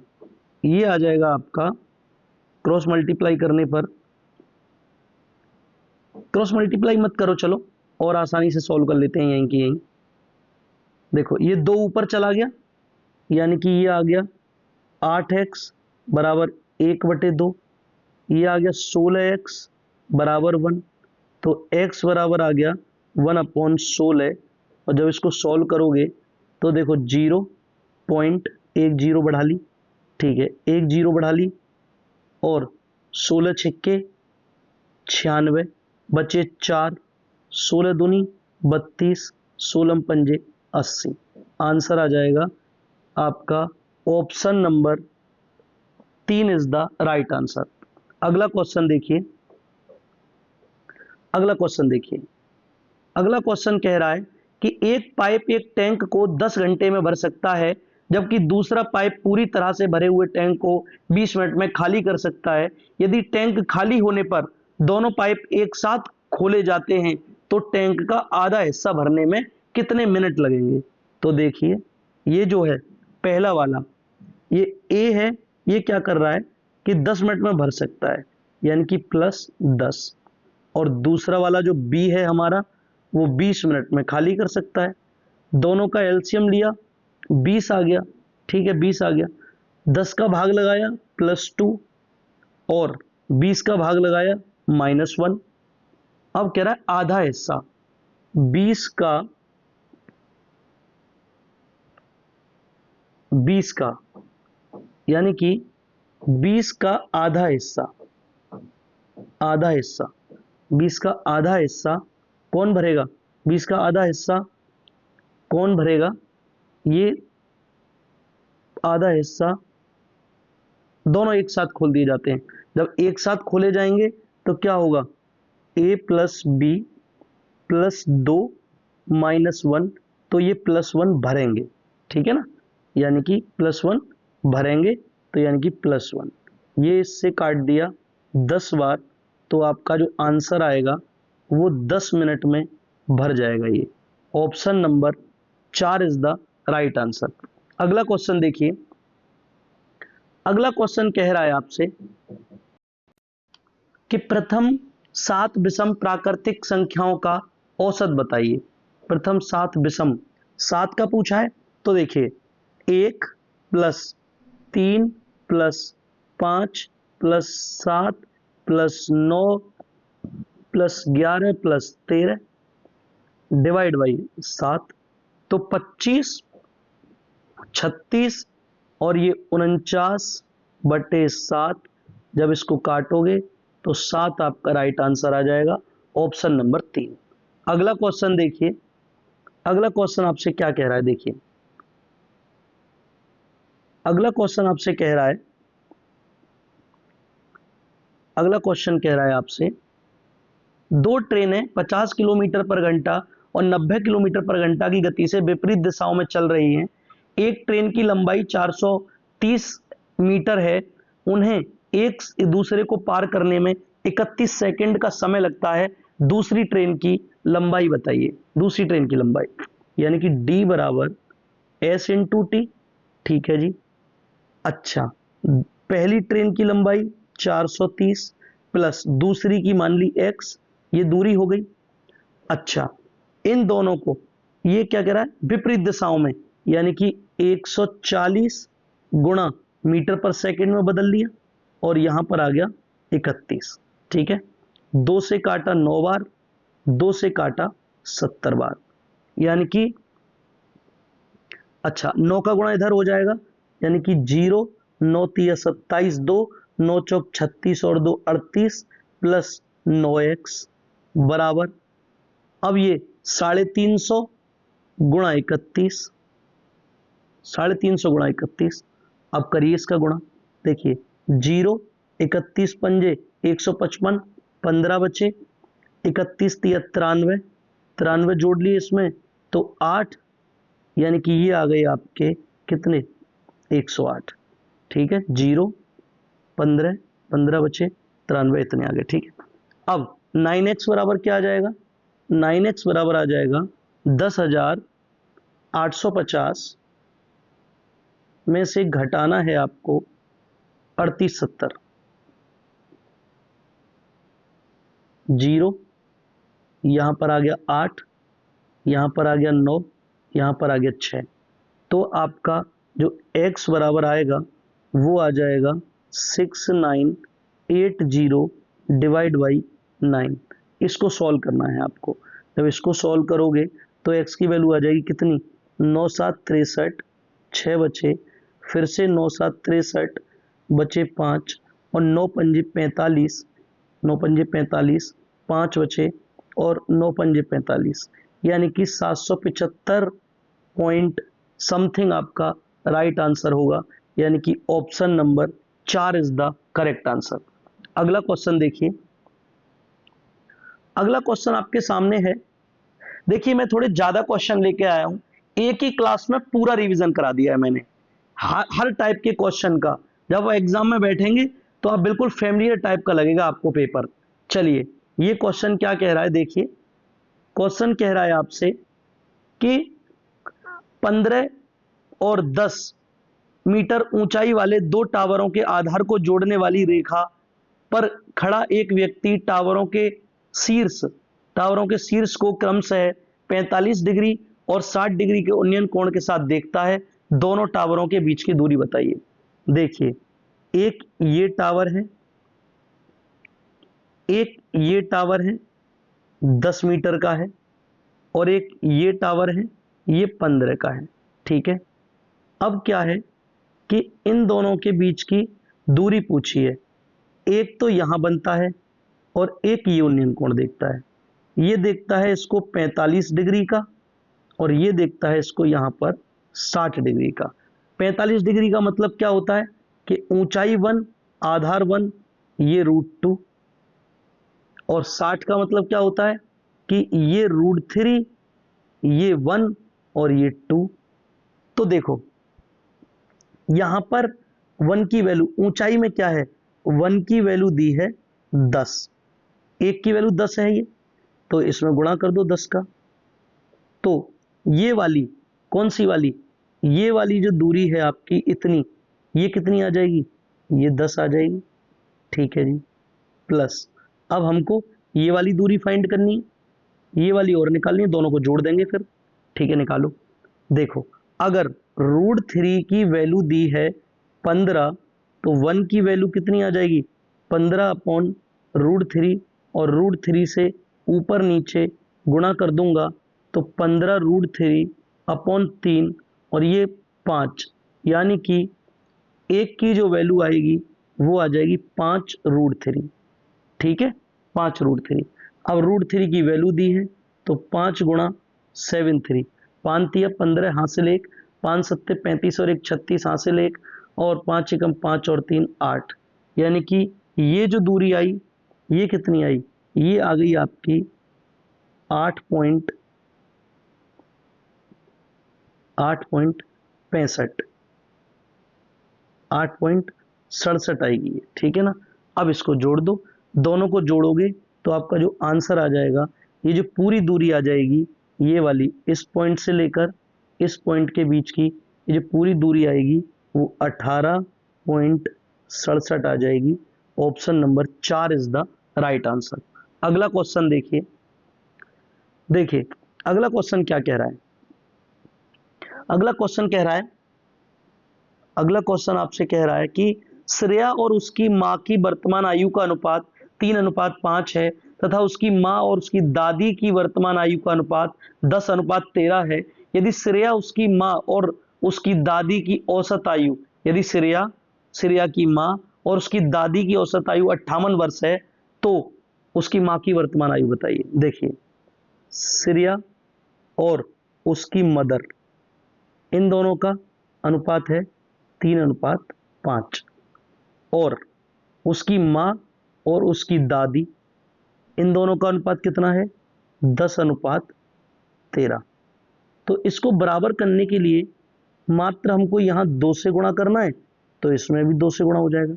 ये आ जाएगा आपका, क्रॉस मल्टीप्लाई करने पर, क्रॉस मल्टीप्लाई मत करो, चलो और आसानी से सॉल्व कर लेते हैं यहीं की यहीं। देखो ये 2 ऊपर चला गया, यानी कि ये आ गया 8x बराबर 1/2, ये आ गया 16x बराबर 1, तो x बराबर आ गया 1/16, और जब इसको सॉल्व करोगे तो देखो 0.10 बढ़ा ली, ठीक है, एक 0 बढ़ा ली, और 16 छिक्के 96, बचे 4, 16 दूनी 32, 16 पंजे 80। आंसर आ जाएगा आपका option number 3 is the right answer. अगला क्वेश्चन देखिए, अगला क्वेश्चन देखिए। अगला क्वेश्चन कह रहा है कि एक पाइप एक टैंक को 10 घंटे में भर सकता है, जबकि दूसरा पाइप पूरी तरह से भरे हुए टैंक को 20 मिनट में खाली कर सकता है। यदि टैंक खाली होने पर दोनों पाइप एक साथ खोले जाते हैं तो टैंक का आधा हिस्सा भरने में कितने मिनट लगेंगे। तो देखिए ये जो है पहला वाला, ये ए है, ये क्या कर रहा है कि 10 मिनट में भर सकता है, यानी कि +10, और दूसरा वाला जो बी है हमारा, वो 20 मिनट में खाली कर सकता है। दोनों का एलसीएम लिया 20 आ गया, ठीक है, 20 आ गया, 10 का भाग लगाया +2, और 20 का भाग लगाया -1। अब कह रहा है आधा हिस्सा, 20 का 20 का, यानी कि 20 का आधा हिस्सा, आधा हिस्सा, 20 का आधा हिस्सा कौन भरेगा, 20 का आधा हिस्सा कौन भरेगा, ये आधा हिस्सा दोनों एक साथ खोल दिए जाते हैं। जब एक साथ खोले जाएंगे तो क्या होगा, a प्लस बी +2 -1, तो ये +1 भरेंगे, ठीक है ना, यानी कि +1 भरेंगे, तो यानी कि +1, ये इससे काट दिया 10 बार, तो आपका जो आंसर आएगा वो 10 मिनट में भर जाएगा। ये option number 4 is the right answer. अगला क्वेश्चन देखिए। अगला क्वेश्चन कह रहा है आपसे कि प्रथम 7 विषम प्राकृतिक संख्याओं का औसत बताइए। प्रथम 7 विषम, 7 का पूछा है तो देखिए 1 plus 3 plus 5 plus 7 plus 9 plus 11 plus 13 divide by 7, तो 25, 36 और ये 49/7। जब इसको काटोगे तो 7 आपका राइट आंसर आ जाएगा, ऑप्शन नंबर 3। अगला क्वेश्चन देखिए, अगला क्वेश्चन आपसे क्या कह रहा है, देखिए अगला क्वेश्चन आपसे कह रहा है, अगला क्वेश्चन कह रहा है आपसे, दो ट्रेनें 50 किलोमीटर पर घंटा और 90 किलोमीटर पर घंटा की गति से विपरीत दिशाओं में चल रही हैं। एक ट्रेन की लंबाई 430 मीटर है, उन्हें एक दूसरे को पार करने में 31 सेकंड का समय लगता है। दूसरी ट्रेन की लंबाई बताइए, दूसरी ट्रेन की लंबाई, यानी कि D बराबर S इंटू टी। ठीक है जी। अच्छा, पहली ट्रेन की लंबाई 430 प्लस दूसरी की मान ली x, ये दूरी हो गई। अच्छा, इन दोनों को ये क्या कह रहा है, विपरीत दिशाओं में, यानी कि 140 गुणा मीटर पर सेकंड में बदल दिया और यहां पर आ गया 31। ठीक है, 2 से काटा 9 बार, 2 से काटा 70 बार, यानी कि अच्छा 9 का गुणा इधर हो जाएगा, यानी कि 0, 9 तिया 27, 2, 9 चौक 36 और 2 38 प्लस 9x बराबर, अब ये 350 गुणा 31, 350 गुणा 31। अब करिए इसका गुणा, देखिए 0, 31 पंजे 155, 15 बचे, 31 तिया 93, 93 जोड़ लिए इसमें तो 8, यानी कि ये आ गए आपके कितने, 108। ठीक है, 0, 15, 15 बचे, 93 इतने आ गए। ठीक है, अब 9x बराबर क्या आ जाएगा, 9x बराबर आ जाएगा 10,850 में से घटाना है आपको 3870, 0 यहां पर आ गया 8, यहां पर आ गया 9, यहां पर आ गया 6, तो आपका जो x बराबर आएगा वो आ जाएगा 6980 डिवाइड बाई 9। इसको सॉल्व करना है आपको। जब इसको सॉल्व करोगे तो x की वैल्यू आ जाएगी कितनी, 9 7 63, 6 बचे, फिर से 9 7 63 बचे 5 और 9 पंजे 45, 9 पंजे 45, 5 बचे और 9 पंजे 45, यानी कि 775 पॉइंट समथिंग आपका राइट आंसर होगा, यानी कि option number 4 is the correct answer. अगला क्वेश्चन देखिए, अगला क्वेश्चन आपके सामने है। देखिए मैं थोड़े ज्यादा क्वेश्चन लेके आया हूं, एक ही क्लास में पूरा रिवीजन करा दिया है मैंने हर टाइप के क्वेश्चन का। जब एग्जाम में बैठेंगे तो आप बिल्कुल फैमिलियर टाइप का लगेगा आपको पेपर। चलिए ये क्वेश्चन क्या कह रहा है, देखिए क्वेश्चन कह रहा है आपसे कि 15 और 10 मीटर ऊंचाई वाले दो टावरों के आधार को जोड़ने वाली रेखा पर खड़ा एक व्यक्ति टावरों के शीर्ष को क्रमशः 45 डिग्री और 60 डिग्री के उन्नयन कोण के साथ देखता है। दोनों टावरों के बीच की दूरी बताइए। देखिए एक ये टावर है, एक ये टावर है 10 मीटर का है, और एक ये टावर है ये 15 का है। ठीक है, अब क्या है कि इन दोनों के बीच की दूरी पूछी है। एक तो यहां बनता है और एक ये उन्नयन कोण देखता है, ये देखता है इसको 45 डिग्री का और ये देखता है इसको यहां पर 60 डिग्री का। 45 डिग्री का मतलब क्या होता है कि ऊंचाई 1 आधार 1 ये √2, और 60 का मतलब क्या होता है कि ये √3 ये 1 और ये 2। तो देखो यहां पर 1 की वैल्यू ऊंचाई में क्या है, 1 की वैल्यू दी है 10, एक की वैल्यू 10 है ये, तो इसमें गुणा कर दो 10 का। तो ये वाली कौन सी वाली, ये वाली जो दूरी है आपकी इतनी, ये कितनी आ जाएगी, ये 10 आ जाएगी। ठीक है जी, प्लस अब हमको ये वाली दूरी फाइंड करनी है, ये वाली और निकालनी है, दोनों को जोड़ देंगे फिर। ठीक है, निकालो। देखो, अगर √3 की वैल्यू दी है 15, तो 1 की वैल्यू कितनी आ जाएगी? 15/√3, और √3 से ऊपर नीचे गुणा कर दूंगा तो 15√3/3, और ये 5, यानी कि एक की जो वैल्यू आएगी वो आ जाएगी 5√3। ठीक है, 5√3। अब √3 की वैल्यू दी है तो 5 गुणा 7 3, 5 तिया 15 हासिल 1, 5 सत्ते 35 और 1 36 हासिल 1, और 5 एकम 5 और 3 8, यानी कि ये जो दूरी आई ये कितनी आई? ये आ गई आपकी 8.65, 8.67 आएगी ये। ठीक है ना। अब इसको जोड़ दो, दोनों को जोड़ोगे तो आपका जो आंसर आ जाएगा, ये जो पूरी दूरी आ जाएगी ये वाली, इस पॉइंट से लेकर इस पॉइंट के बीच की ये जो पूरी दूरी आएगी वो 18.67 आ जाएगी। Option number 4 is the right answer. अगला क्वेश्चन देखिए। देखिए अगला क्वेश्चन क्या कह रहा है। अगला क्वेश्चन कह रहा है, अगला क्वेश्चन आपसे कह रहा है कि श्रेया और उसकी माँ की वर्तमान आयु का अनुपात 3:5 है, तथा उसकी माँ और उसकी दादी की वर्तमान आयु का अनुपात 10:13 है। यदि श्रेया, उसकी माँ और उसकी दादी की औसत आयु, यदि श्रेया की माँ और उसकी दादी की औसत आयु 58 वर्ष है, तो उसकी माँ की वर्तमान आयु बताइए। देखिए, श्रेया और उसकी मदर, इन दोनों का अनुपात है 3:5, और उसकी माँ और उसकी दादी, इन दोनों का अनुपात कितना है? 10:13। तो इसको बराबर करने के लिए मात्र हमको यहाँ 2 से गुणा करना है, तो इसमें भी 2 से गुणा हो जाएगा,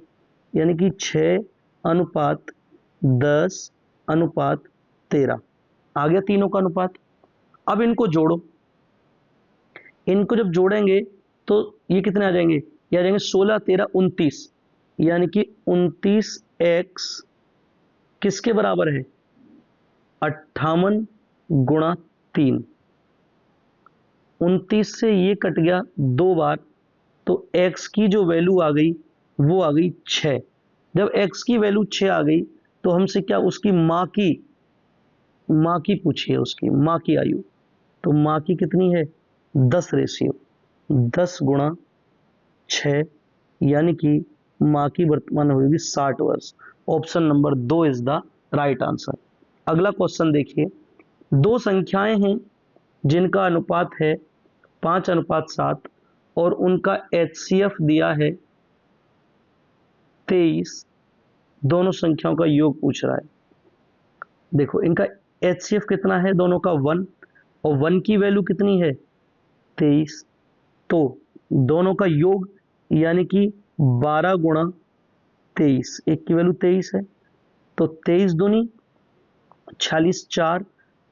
यानी कि 6:10:13 आ गया तीनों का अनुपात। अब इनको जोड़ो, इनको जब जोड़ेंगे तो ये कितने आ जाएंगे? ये आ जाएंगे 16, 13, 29, यानी कि 29x किसके बराबर है? 58 × 3। 29 से ये कट गया 2 बार, तो x की जो वैल्यू आ गई वो आ गई 6। जब x की वैल्यू 6 आ गई तो हमसे क्या, उसकी माँ की पूछी है, उसकी माँ की आयु। तो माँ की कितनी है? 10 रेशियो 10 × 6, यानी कि माँ की वर्तमान होगी 60 वर्ष। Option number 2 is the right answer. अगला क्वेश्चन देखिए। दो संख्याएं हैं जिनका अनुपात है 5:7 और उनका HCF दिया है 23। दोनों संख्याओं का योग पूछ रहा है। देखो, इनका HCF कितना है? दोनों का 1, और 1 की वैल्यू कितनी है? 23। तो दोनों का योग यानी कि 12 × 23, एक की वैल्यू 23 है, तो 23 दूनी 46, 4,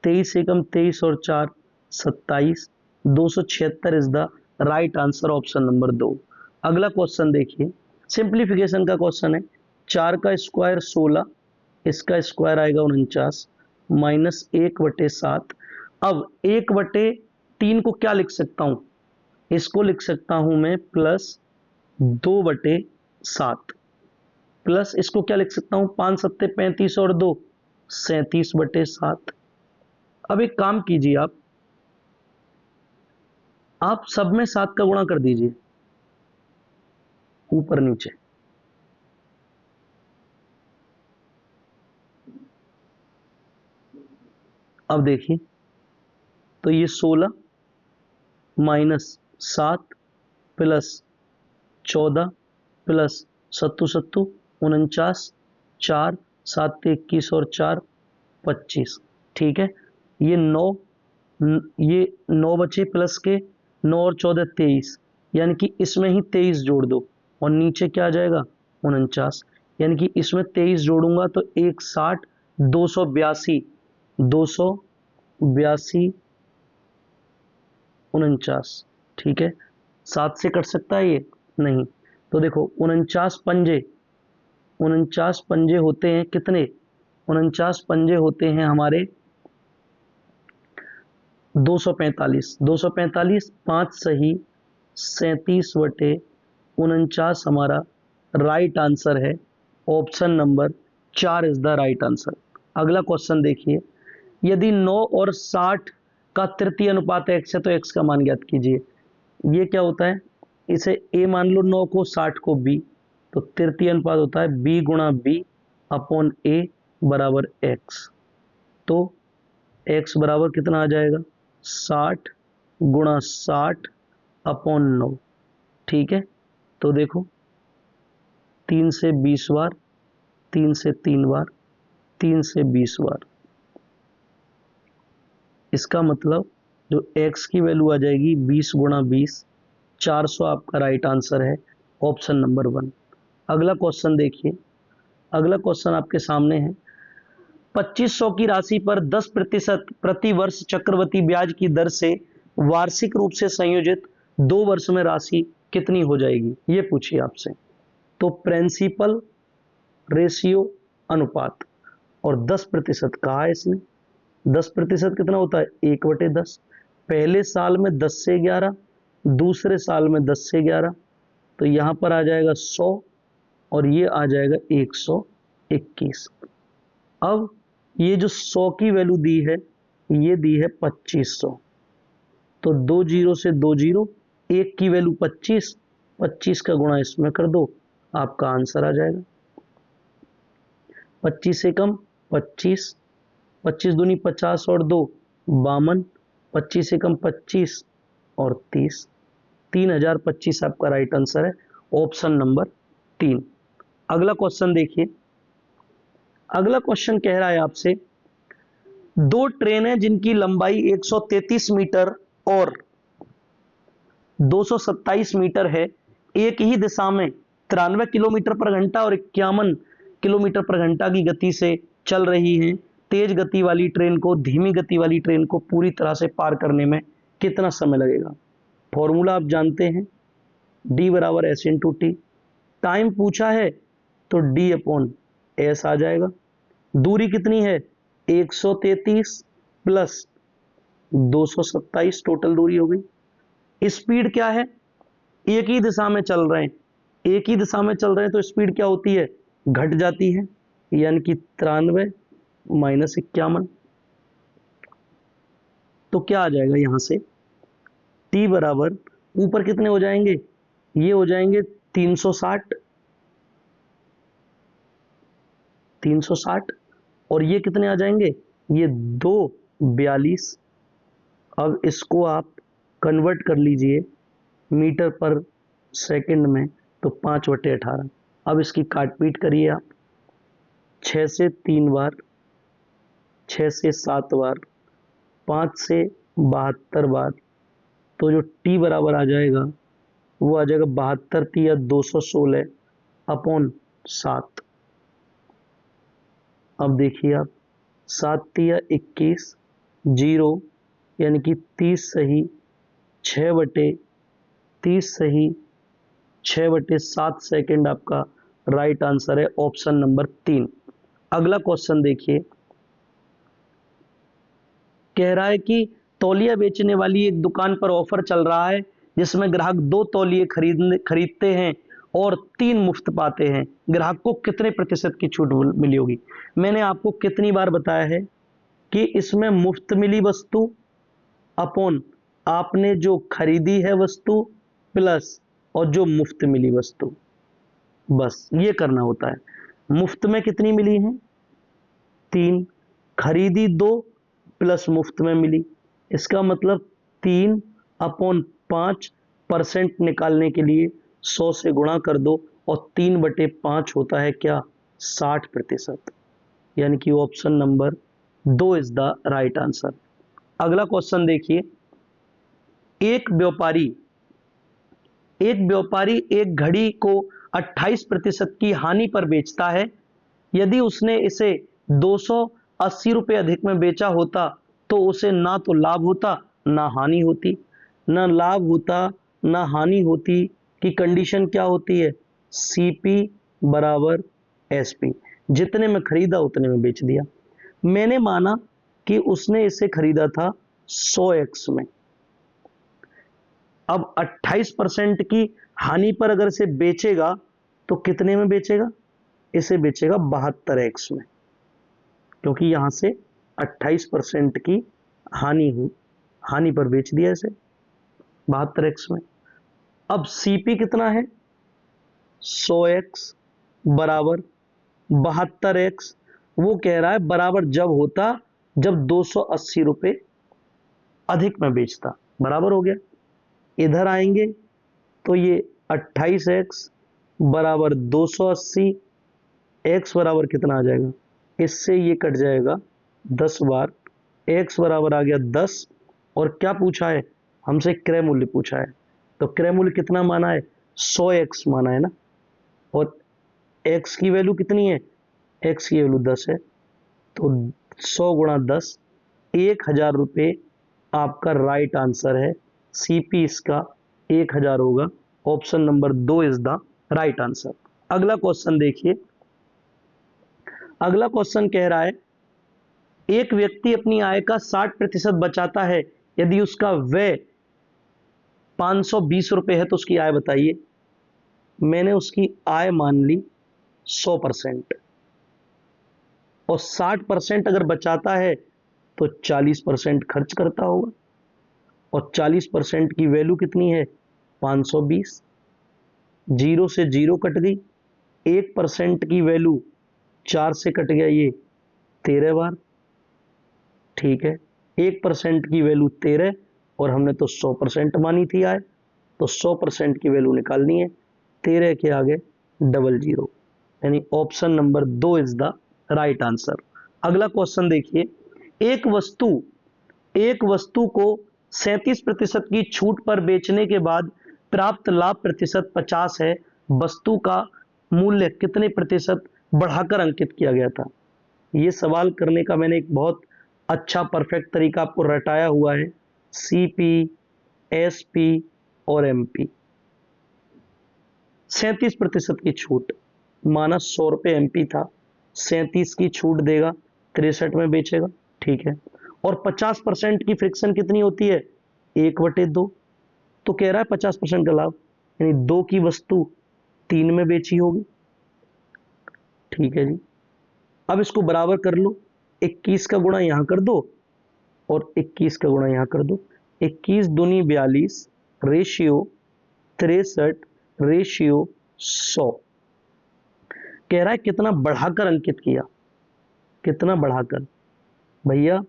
23 एकम 23 और 4 27, 276 is the right answer. Option number 2। अगला क्वेश्चन देखिए, सिंप्लीफिकेशन का क्वेश्चन है। 4 का स्क्वायर 16, इसका स्क्वायर आएगा 49, -1/7। अब 1/3 को क्या लिख सकता हूं? इसको लिख सकता हूं मैं +2/7, प्लस इसको क्या लिख सकता हूं? 5 सत्ते 35 और 2 37/7। अब एक काम कीजिए, आप सब में 7 का गुणा कर दीजिए, ऊपर नीचे। अब देखिए, तो ये 16 -7 प्लस 14 प्लस 7 49, 4 7 21 और 4 25। ठीक है, ये 9, ये 9 बचे प्लस के, 9 और 14 23, यानी कि इसमें ही 23 जोड़ दो, और नीचे क्या आ जाएगा? 49, यानी कि इसमें 23 जोड़ूंगा तो 160, 282, 282, 49। ठीक है, 7 से कट सकता है ये? नहीं। तो देखो, 49 पंजे होते हैं कितने? 49 पंजे होते हैं हमारे 245। 245 5 सही 37/49 हमारा राइट आंसर है। Option number 4 is the right answer. अगला क्वेश्चन देखिए, यदि 9 और 60 का तृतीय अनुपात x है तो x का मान ज्ञात कीजिए। ये क्या होता है, इसे a मान लो 9 को 60 को b, तो तृतीय अनुपात होता है b गुणा b अपॉन a बराबर x। तो x बराबर कितना आ जाएगा 60 गुणा 60 अपॉन 9। ठीक है, तो देखो 3 से 20 बार, 3 से 3 बार, 3 से 20 बार, इसका मतलब जो x की वैल्यू आ जाएगी 20 गुणा 20, 400 आपका राइट आंसर है, ऑप्शन नंबर 1। अगला क्वेश्चन देखिए, अगला क्वेश्चन आपके सामने है, 2500 की राशि पर 10% प्रति वर्ष चक्रवृद्धि ब्याज की दर से वार्षिक रूप से संयोजित 2 वर्ष में राशि कितनी हो जाएगी, ये पूछिए आपसे। तो प्रिंसिपल रेशियो अनुपात और 10% कहा है इसने। 10% कितना होता है 1/10। पहले साल में 10 से 11, दूसरे साल में 10 से 11, तो यहां पर आ जाएगा 100 और ये आ जाएगा 121। अब ये जो 100 की वैल्यू दी है ये दी है 2500, तो 2 जीरो से 2 जीरो, 1 की वैल्यू 25, 25 का गुणा इसमें कर दो, आपका आंसर आ जाएगा। 25 से कम 25, 25 दूनी 50 और 2 52, 25 से कम 25 और 30, 3025 आपका राइट आंसर है, ऑप्शन नंबर 3। अगला क्वेश्चन देखिए, अगला क्वेश्चन कह रहा है आपसे, 2 ट्रेनें जिनकी लंबाई 133 मीटर और 227 मीटर है, एक ही दिशा में 93 किलोमीटर पर घंटा और 51 किलोमीटर पर घंटा की गति से चल रही हैं। तेज गति वाली ट्रेन को धीमी गति वाली ट्रेन को पूरी तरह से पार करने में कितना समय लगेगा। फॉर्मूला आप जानते हैं, d बराबर s इंटू टी। टाइम पूछा है तो d अपॉन s आ जाएगा। दूरी कितनी है 133 प्लस 227, टोटल दूरी हो गई। स्पीड क्या है, एक ही दिशा में चल रहे हैं, एक ही दिशा में चल रहे हैं तो स्पीड क्या होती है घट जाती है, यानी कि 93 माइनस 51। तो क्या आ जाएगा यहां से t बराबर ऊपर कितने हो जाएंगे, ये हो जाएंगे 360, 360 और ये कितने आ जाएंगे, ये 242। अब इसको आप कन्वर्ट कर लीजिए मीटर पर सेकंड में, तो 5/18। अब इसकी काटपीट करिए आप, 6 से 3 बार, 6 से 7 बार, 5 से 72 बार, तो जो t बराबर आ जाएगा वो आ जाएगा 72 तिया 216 अपॉन 7। अब देखिए आप 7 तिया 21, 0 यानी कि 30 सही, 6/30 सही, 6/7 सेकेंड आपका राइट आंसर है, ऑप्शन नंबर 3। अगला क्वेश्चन देखिए, कह रहा है कि तौलिया बेचने वाली एक दुकान पर ऑफर चल रहा है जिसमें ग्राहक 2 तौलिए खरीदते हैं और 3 मुफ्त पाते हैं। ग्राहक को कितने प्रतिशत की छूट मिली होगी। मैंने आपको कितनी बार बताया है कि इसमें मुफ्त मिली वस्तु अपॉन आपने जो खरीदी है वस्तु प्लस और जो मुफ्त मिली वस्तु, बस ये करना होता है। मुफ्त में कितनी मिली है 3, खरीदी 2 प्लस मुफ्त में मिली, इसका मतलब 3 अपॉन 5% निकालने के लिए 100 से गुणा कर दो और 3/5 होता है क्या 60%, यानी कि option number 2 is the right answer. अगला क्वेश्चन देखिए, एक व्यापारी एक घड़ी को 28% की हानि पर बेचता है। यदि उसने इसे 280 रुपए अधिक में बेचा होता तो उसे ना तो लाभ होता ना हानि होती। ना लाभ होता ना हानि होती की कंडीशन क्या होती है, सीपी बराबर एसपी, जितने में खरीदा उतने में बेच दिया। मैंने माना कि उसने इसे खरीदा था 100x में। अब 28% की हानि पर अगर इसे बेचेगा तो कितने में बेचेगा? इसे बेचेगा 72x में, क्योंकि यहां से 28% की हानि पर बेच दिया इसे 72x में। अब सीपी कितना है? 100x बराबर 72x। वो कह रहा है बराबर जब होता जब 280 रुपए अधिक में बेचता। बराबर हो गया। इधर आएंगे तो ये 28x बराबर 280, x बराबर कितना आ जाएगा? इससे ये कट जाएगा 10 बार, x बराबर आ गया 10। और क्या पूछा है हमसे? क्रय मूल्य पूछा है। तो क्रय मूल्य कितना माना है? 100x माना है ना। और x की वैल्यू कितनी है? x की वैल्यू 10 है। तो 100 गुणा 10, 1000 रुपये आपका राइट आंसर है। सीपी इसका 1000 होगा। Option number 2 is the right answer. अगला क्वेश्चन देखिए। अगला क्वेश्चन कह रहा है एक व्यक्ति अपनी आय का 60% बचाता है, यदि उसका व्यय 520 रुपए है तो उसकी आय बताइए। मैंने उसकी आय मान ली 100% और 60% अगर बचाता है तो 40% खर्च करता होगा। और 40% की वैल्यू कितनी है? 520। जीरो से जीरो कट गई। 1% की वैल्यू 4 से कट गया, ये 13 बार। ठीक है, 1% की वैल्यू 13 और हमने तो 100% मानी थी आय, तो 100% की वैल्यू निकालनी है। 13 के आगे 00, यानी option number 2 is the right answer. अगला क्वेश्चन देखिए। एक वस्तु को 37% की छूट पर बेचने के बाद प्राप्त लाभ प्रतिशत 50 है। वस्तु का मूल्य कितने प्रतिशत बढ़ाकर अंकित किया गया था? यह सवाल करने का मैंने एक बहुत अच्छा परफेक्ट तरीका आपको रटाया हुआ है। सीपी, एसपी और एमपी। 37% की छूट माना 100 रुपये एमपी था, 37 की छूट देगा, 63 में बेचेगा। ठीक है। और 50% की फ्रिक्शन कितनी होती है? 1/2। तो कह रहा है 50% का लाभ, यानी 2 की वस्तु 3 में बेची होगी। ठीक है जी। अब इसको बराबर कर लो। 21 का गुणा यहां कर दो और 21 का गुणा यहां कर दो। 21 दूनी 42 रेशियो 63 रेशियो 100। कह रहा है कितना बढ़ाकर अंकित किया? कितना बढ़ाकर? भैया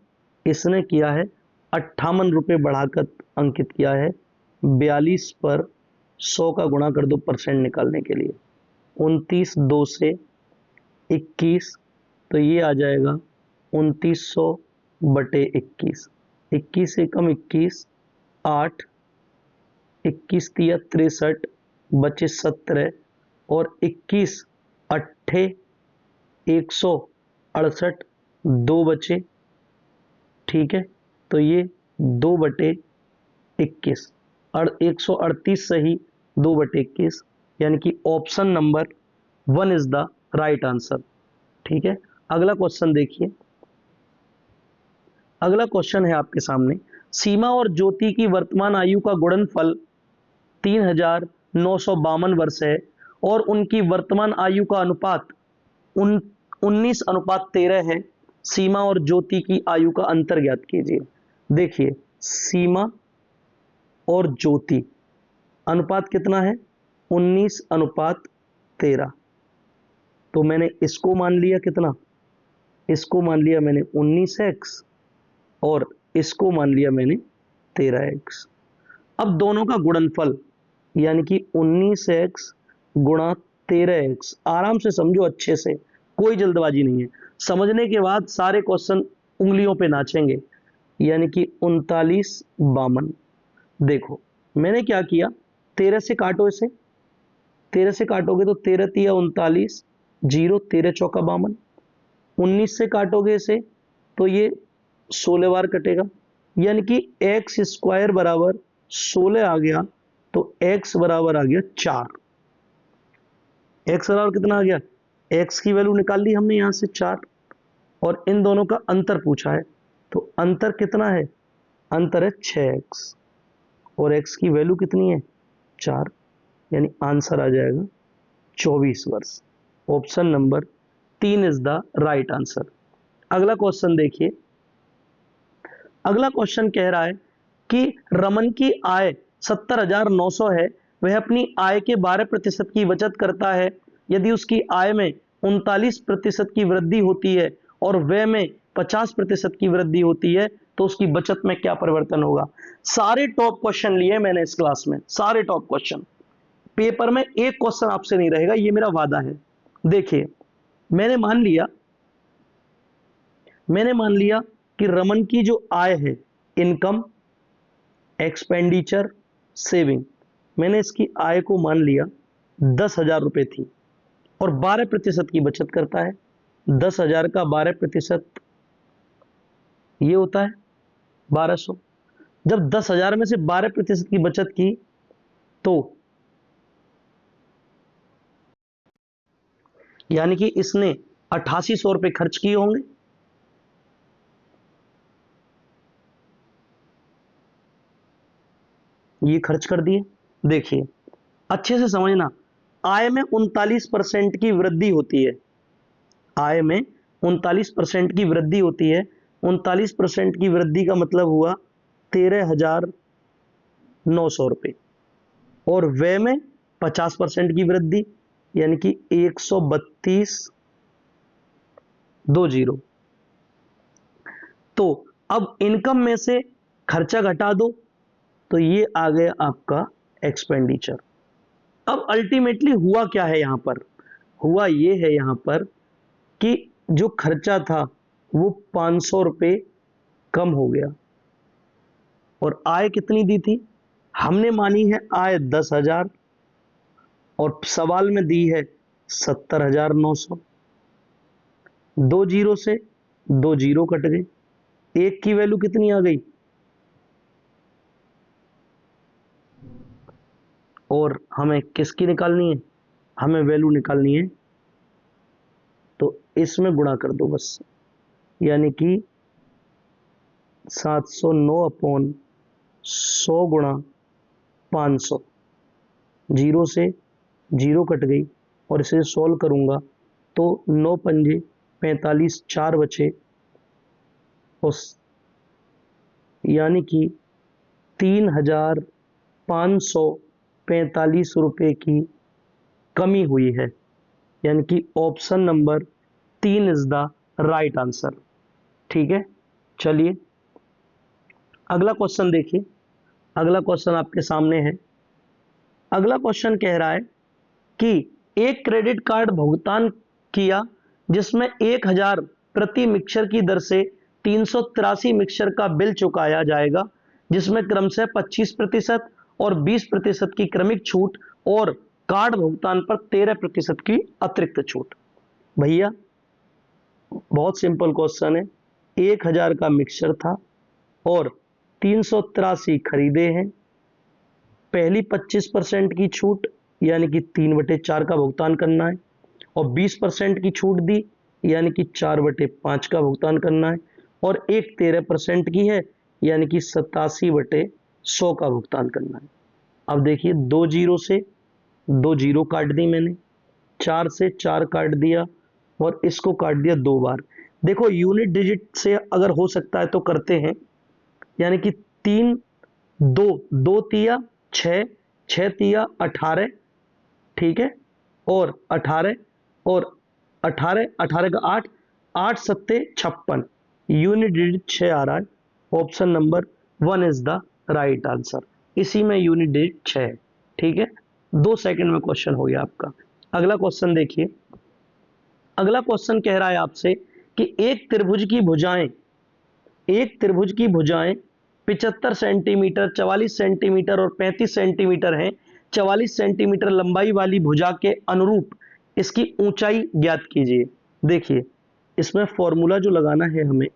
इसने किया है 58 रुपये बढ़ाकर अंकित किया है। 42 पर 100 का गुणा कर दो परसेंट निकालने के लिए। 29 2 से 21, तो ये आ जाएगा 2900/21। 21 से कम 21, 8, 21 तिया 63, बचे 17 और 21 अट्ठे 168, 2 बचे। ठीक है, तो ये 2/21 और 138 सही 2/21, यानी कि option number 1 is the right answer. ठीक है। अगला क्वेश्चन देखिए। अगला क्वेश्चन है आपके सामने। सीमा और ज्योति की वर्तमान आयु का गुणनफल 3952 वर्ष है और उनकी वर्तमान आयु का अनुपात 19:13 है। सीमा और ज्योति की आयु का अंतर ज्ञात कीजिए। देखिए, सीमा और ज्योति अनुपात कितना है? 19:13। तो मैंने इसको मान लिया कितना? इसको मान लिया मैंने 19x और इसको मान लिया मैंने 13x। अब दोनों का गुणनफल यानी कि 19x गुणा 13x। आराम से समझो, अच्छे से, कोई जल्दबाजी नहीं है। समझने के बाद सारे क्वेश्चन उंगलियों पे नाचेंगे। यानी कि 3952। देखो मैंने क्या किया, 13 से काटो इसे। 13 से काटोगे तो 13 तिया 39, 0 13 चौका 52। 19 से काटोगे इसे तो ये 16 बार कटेगा, यानी कि एक्स स्क्वायर बराबर 16 आ गया। तो x बराबर आ गया 4। x बराबर कितना आ गया? x की वैल्यू निकाल ली हमने यहां से 4, और इन दोनों का अंतर पूछा है, तो अंतर कितना है, अंतर है 6x, और x की वैल्यू कितनी है 4, यानी आंसर आ जाएगा 24 वर्ष। Option number 3 is the right answer. अगला क्वेश्चन देखिए। अगला क्वेश्चन कह रहा है कि रमन की आय 70,900 है, वह अपनी आय के 12% की बचत करता है। यदि उसकी आय में 39% की वृद्धि होती है और व्यय में 50% की वृद्धि होती है, तो उसकी बचत में क्या परिवर्तन होगा। सारे टॉप क्वेश्चन लिए मैंने इस क्लास में, सारे टॉप क्वेश्चन। पेपर में एक क्वेश्चन आपसे नहीं रहेगा, ये मेरा वादा है। देखिए, मैंने मान लिया कि रमन की जो आय है, इनकम, एक्सपेंडिचर, सेविंग, मैंने इसकी आय को मान लिया 10,000 रुपए थी, और 12% की बचत करता है। 10,000 का 12% ये होता है 1200। जब 10,000 में से 12% की बचत की, तो यानी कि इसने 8800 रुपए खर्च किए होंगे। ये खर्च कर दिए। देखिए, अच्छे से समझना, आय में 39% की वृद्धि होती है, आय में 39% की वृद्धि होती है। 39% की वृद्धि का मतलब हुआ 13,900 रुपए, और व्यय में 50% की वृद्धि, यानी कि 132,20। तो अब इनकम में से खर्चा घटा दो, तो ये आ गया आपका एक्सपेंडिचर। अब अल्टीमेटली हुआ क्या है यहां पर, हुआ ये है यहां पर कि जो खर्चा था वो 500 रुपए कम हो गया, और आय कितनी दी थी, हमने मानी है आय 10,000, और सवाल में दी है 70,900। दो जीरो से दो जीरो कट गए, एक की वैल्यू कितनी आ गई, और हमें किसकी निकालनी है, हमें वैल्यू निकालनी है, तो इसमें गुणा कर दो बस, यानी कि 709 अपॉन 100 गुणा 500। जीरो से जीरो कट गई, और इसे सॉल्व करूंगा तो 9 पंजे 45, 4 बचे, उस यानी कि 3,545 रुपए की कमी हुई है, यानी कि option number 3 is the right answer. ठीक है, चलिए अगला क्वेश्चन देखिए। अगला क्वेश्चन आपके सामने है। अगला क्वेश्चन कह रहा है कि एक क्रेडिट कार्ड भुगतान किया जिसमें 1,000 प्रति मिक्सर की दर से 383 मिक्सर का बिल चुकाया जाएगा, जिसमें क्रमशः 25% और 20% की क्रमिक छूट और कार्ड भुगतान पर 13% की अतिरिक्त छूट। भैया बहुत सिंपल क्वेश्चन है। 1,000 का मिक्सर था और 383 खरीदे हैं, पहली 25% की छूट यानी कि 3/4 का भुगतान करना है, और 20% की छूट दी यानी कि 4/5 का भुगतान करना है, और एक 13% की है यानी कि 87/100 का भुगतान करना है। अब देखिए, दो जीरो से दो जीरो काट दी मैंने, 4 से 4 काट दिया, और इसको काट दिया 2 बार। देखो, यूनिट डिजिट से अगर हो सकता है तो करते हैं, यानी कि 3 2 2 तिया 6, 6 तिया 18, ठीक है, और 18 और 18 18 का 8, 8 सत्ते 56, यूनिट डिजिट 6 आ रहा है। Option number 1 is the right answer. इसी में यूनिट डिजिट 6 है। ठीक है, 2 सेकंड में क्वेश्चन हो गया आपका। अगला क्वेश्चन देखिए। अगला क्वेश्चन कह रहा है आपसे कि एक त्रिभुज की भुजाएं 75 सेंटीमीटर, 44 सेंटीमीटर और 35 सेंटीमीटर हैं। 44 सेंटीमीटर लंबाई वाली भुजा के अनुरूप इसकी ऊंचाई ज्ञात कीजिए। देखिए, इसमें फॉर्मूला जो लगाना है हमें,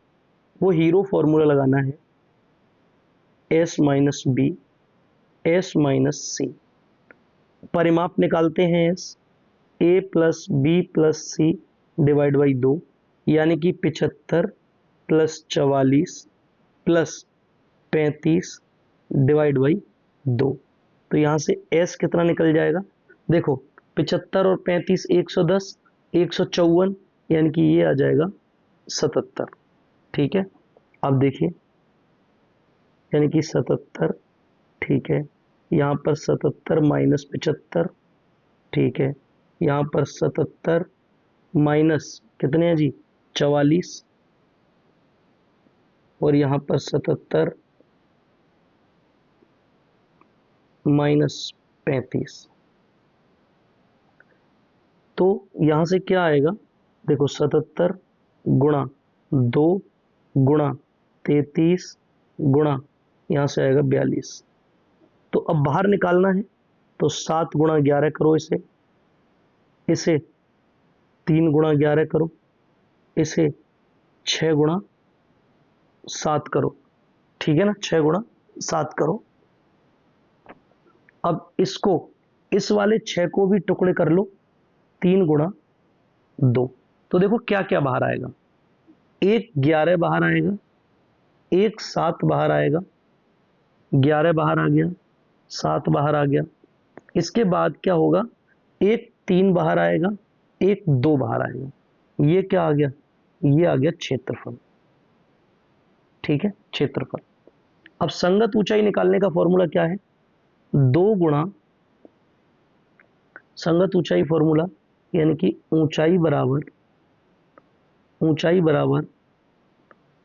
वो हीरो फॉर्मूला लगाना है, S minus B S minus C. परिमाप निकालते हैं S, A plus B plus C divide by 2, यानी कि 75 प्लस 44 प्लस 35 डिवाइड बाई 2। तो यहाँ से एस कितना निकल जाएगा, देखो 75 और 35 110, 154, यानी कि ये आ जाएगा 77। ठीक है, अब देखिए, यानी कि 77, ठीक है, यहाँ पर 77 माइनस 75, ठीक है, यहाँ पर 77 माइनस कितने हैं जी 44, और यहाँ पर 77 माइनस 35। तो यहाँ से क्या आएगा, देखो 77 गुणा 2 गुणा 33 गुणा, यहाँ से आएगा 42। तो अब बाहर निकालना है, तो 7 गुणा 11 करो, इसे 3 गुणा 11 करो, इसे 6 गुणा 7 करो, ठीक है ना, 6 गुणा 7 करो। अब इसको, इस वाले 6 को भी टुकड़े कर लो, 3 गुणा 2। तो देखो क्या क्या बाहर आएगा, एक 11 बाहर आएगा, एक 7 बाहर आएगा, 11 बाहर आ गया, 7 बाहर आ गया। इसके बाद क्या होगा, एक 3 बाहर आएगा, एक 2 बाहर आएगा। ये क्या आ गया, ये आ गया क्षेत्रफल। ठीक है, क्षेत्रफल। अब संगत ऊंचाई निकालने का फॉर्मूला क्या है, 2 गुणा संगत ऊंचाई फॉर्मूला, यानी कि ऊंचाई बराबर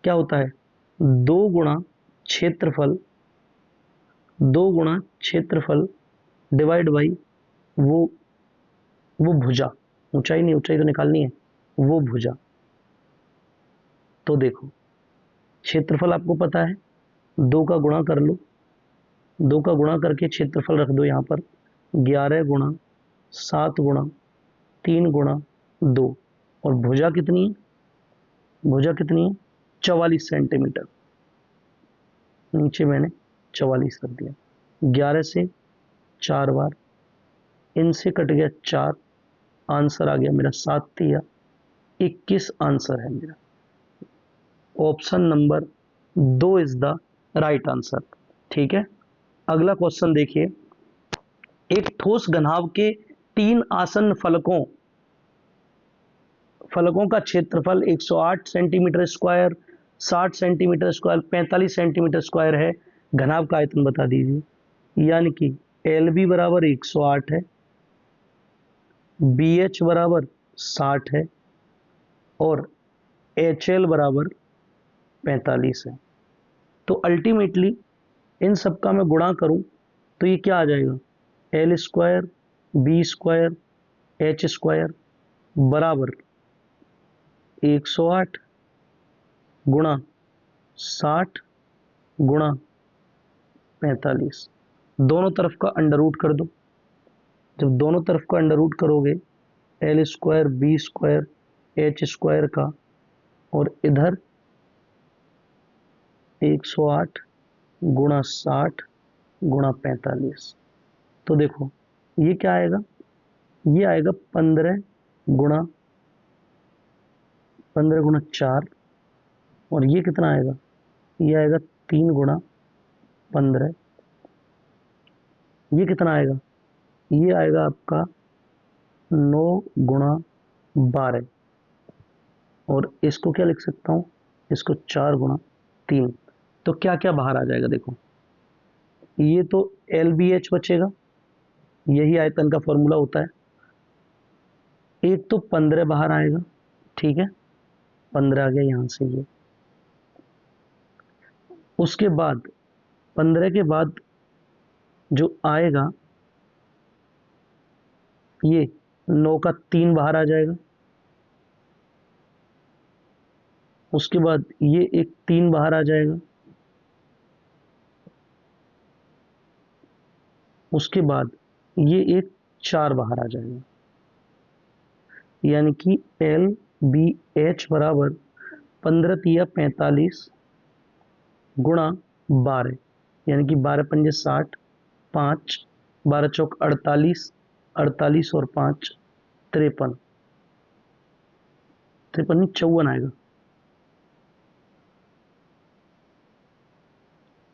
क्या होता है, 2 गुणा क्षेत्रफल, 2 गुणा क्षेत्रफल डिवाइड बाई वो भुजा, ऊंचाई नहीं, ऊंचाई तो निकालनी है, वो भुजा। तो देखो क्षेत्रफल आपको पता है, 2 का गुणा कर लो, 2 का गुणा करके क्षेत्रफल रख दो यहाँ पर, 11 गुणा 7 गुणा 3 गुणा 2, और भुजा कितनी है, भुजा कितनी है 44 सेंटीमीटर, नीचे मैंने 44 रख दिया। 11 से 4 बार, इनसे कट गया 4, आंसर आ गया मेरा 7 तिया 21 आंसर है मेरा। Option number 2 is the right answer. ठीक है, अगला क्वेश्चन देखिए, एक ठोस घनाभ के 3 आसन्न फलकों का क्षेत्रफल 108 centimetre square, 60 centimetre square, 45 centimetre square है। घनाभ का आयतन बता दीजिए, यानी कि एल बी बराबर 108 है, बी एच बराबर 60 है, और एच एल बराबर 45 है। तो अल्टीमेटली इन सब का मैं गुणा करूं तो ये क्या आ जाएगा, l square b square h square बराबर 108 गुणा 60 गुणा 45, दोनों तरफ का अंडर रूट कर दो। जब दोनों तरफ का अंडर रूट करोगे, l square b square h square का, और इधर 108 गुणा 60 गुणा 45, तो देखो ये क्या आएगा, ये आएगा 15 गुणा 4, और ये कितना आएगा, ये आएगा 3 गुणा 15, ये कितना आएगा, ये आएगा आपका 9 गुणा 12, और इसको क्या लिख सकता हूँ, इसको 4 गुणा 3। तो क्या क्या बाहर आ जाएगा, देखो ये तो एल बी एच बचेगा, यही आयतन का फॉर्मूला होता है। एक तो 15 बाहर आएगा, ठीक है, 15 आ गया यहाँ से ये। उसके बाद 15 के बाद जो आएगा, ये 9 का 3 बाहर आ जाएगा, उसके बाद ये एक 3 बाहर आ जाएगा, उसके बाद ये एक 4 बाहर आ जाएगा, यानी कि एल बी एच बराबर 15 तिया 45 गुणा 12, यानी कि 12 पंजे 60, 5 12 चौक 48, 48 और 5 53 53 नहीं 54 आएगा।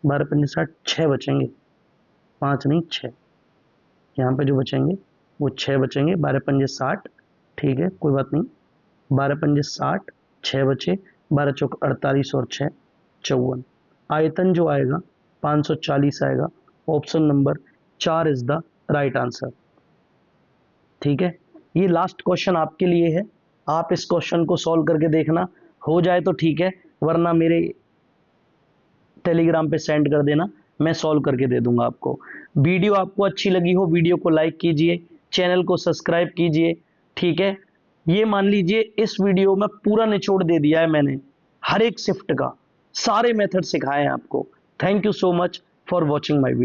12 पंजे 60, 6 बचेंगे, 5 नहीं 6। यहाँ पे जो बचेंगे वो 6 बचेंगे। 12 पंजे 60, ठीक है कोई बात नहीं। 12 पंजे 60, 6 बचे, 12 चौक 48 और 6 54। आयतन जो आएगा 540 आएगा। Option number 4 is the right answer. ठीक है, ये लास्ट क्वेश्चन आपके लिए है। आप इस क्वेश्चन को सॉल्व करके देखना, हो जाए तो ठीक है, वरना मेरे टेलीग्राम पे सेंड कर देना, मैं सॉल्व करके दे दूंगा आपको। वीडियो आपको अच्छी लगी हो, वीडियो को लाइक कीजिए, चैनल को सब्सक्राइब कीजिए। ठीक है, ये मान लीजिए इस वीडियो में पूरा निचोड़ दे दिया है मैंने, हर एक शिफ्ट का सारे मेथड सिखाए हैं आपको। Thank you so much for watching my video.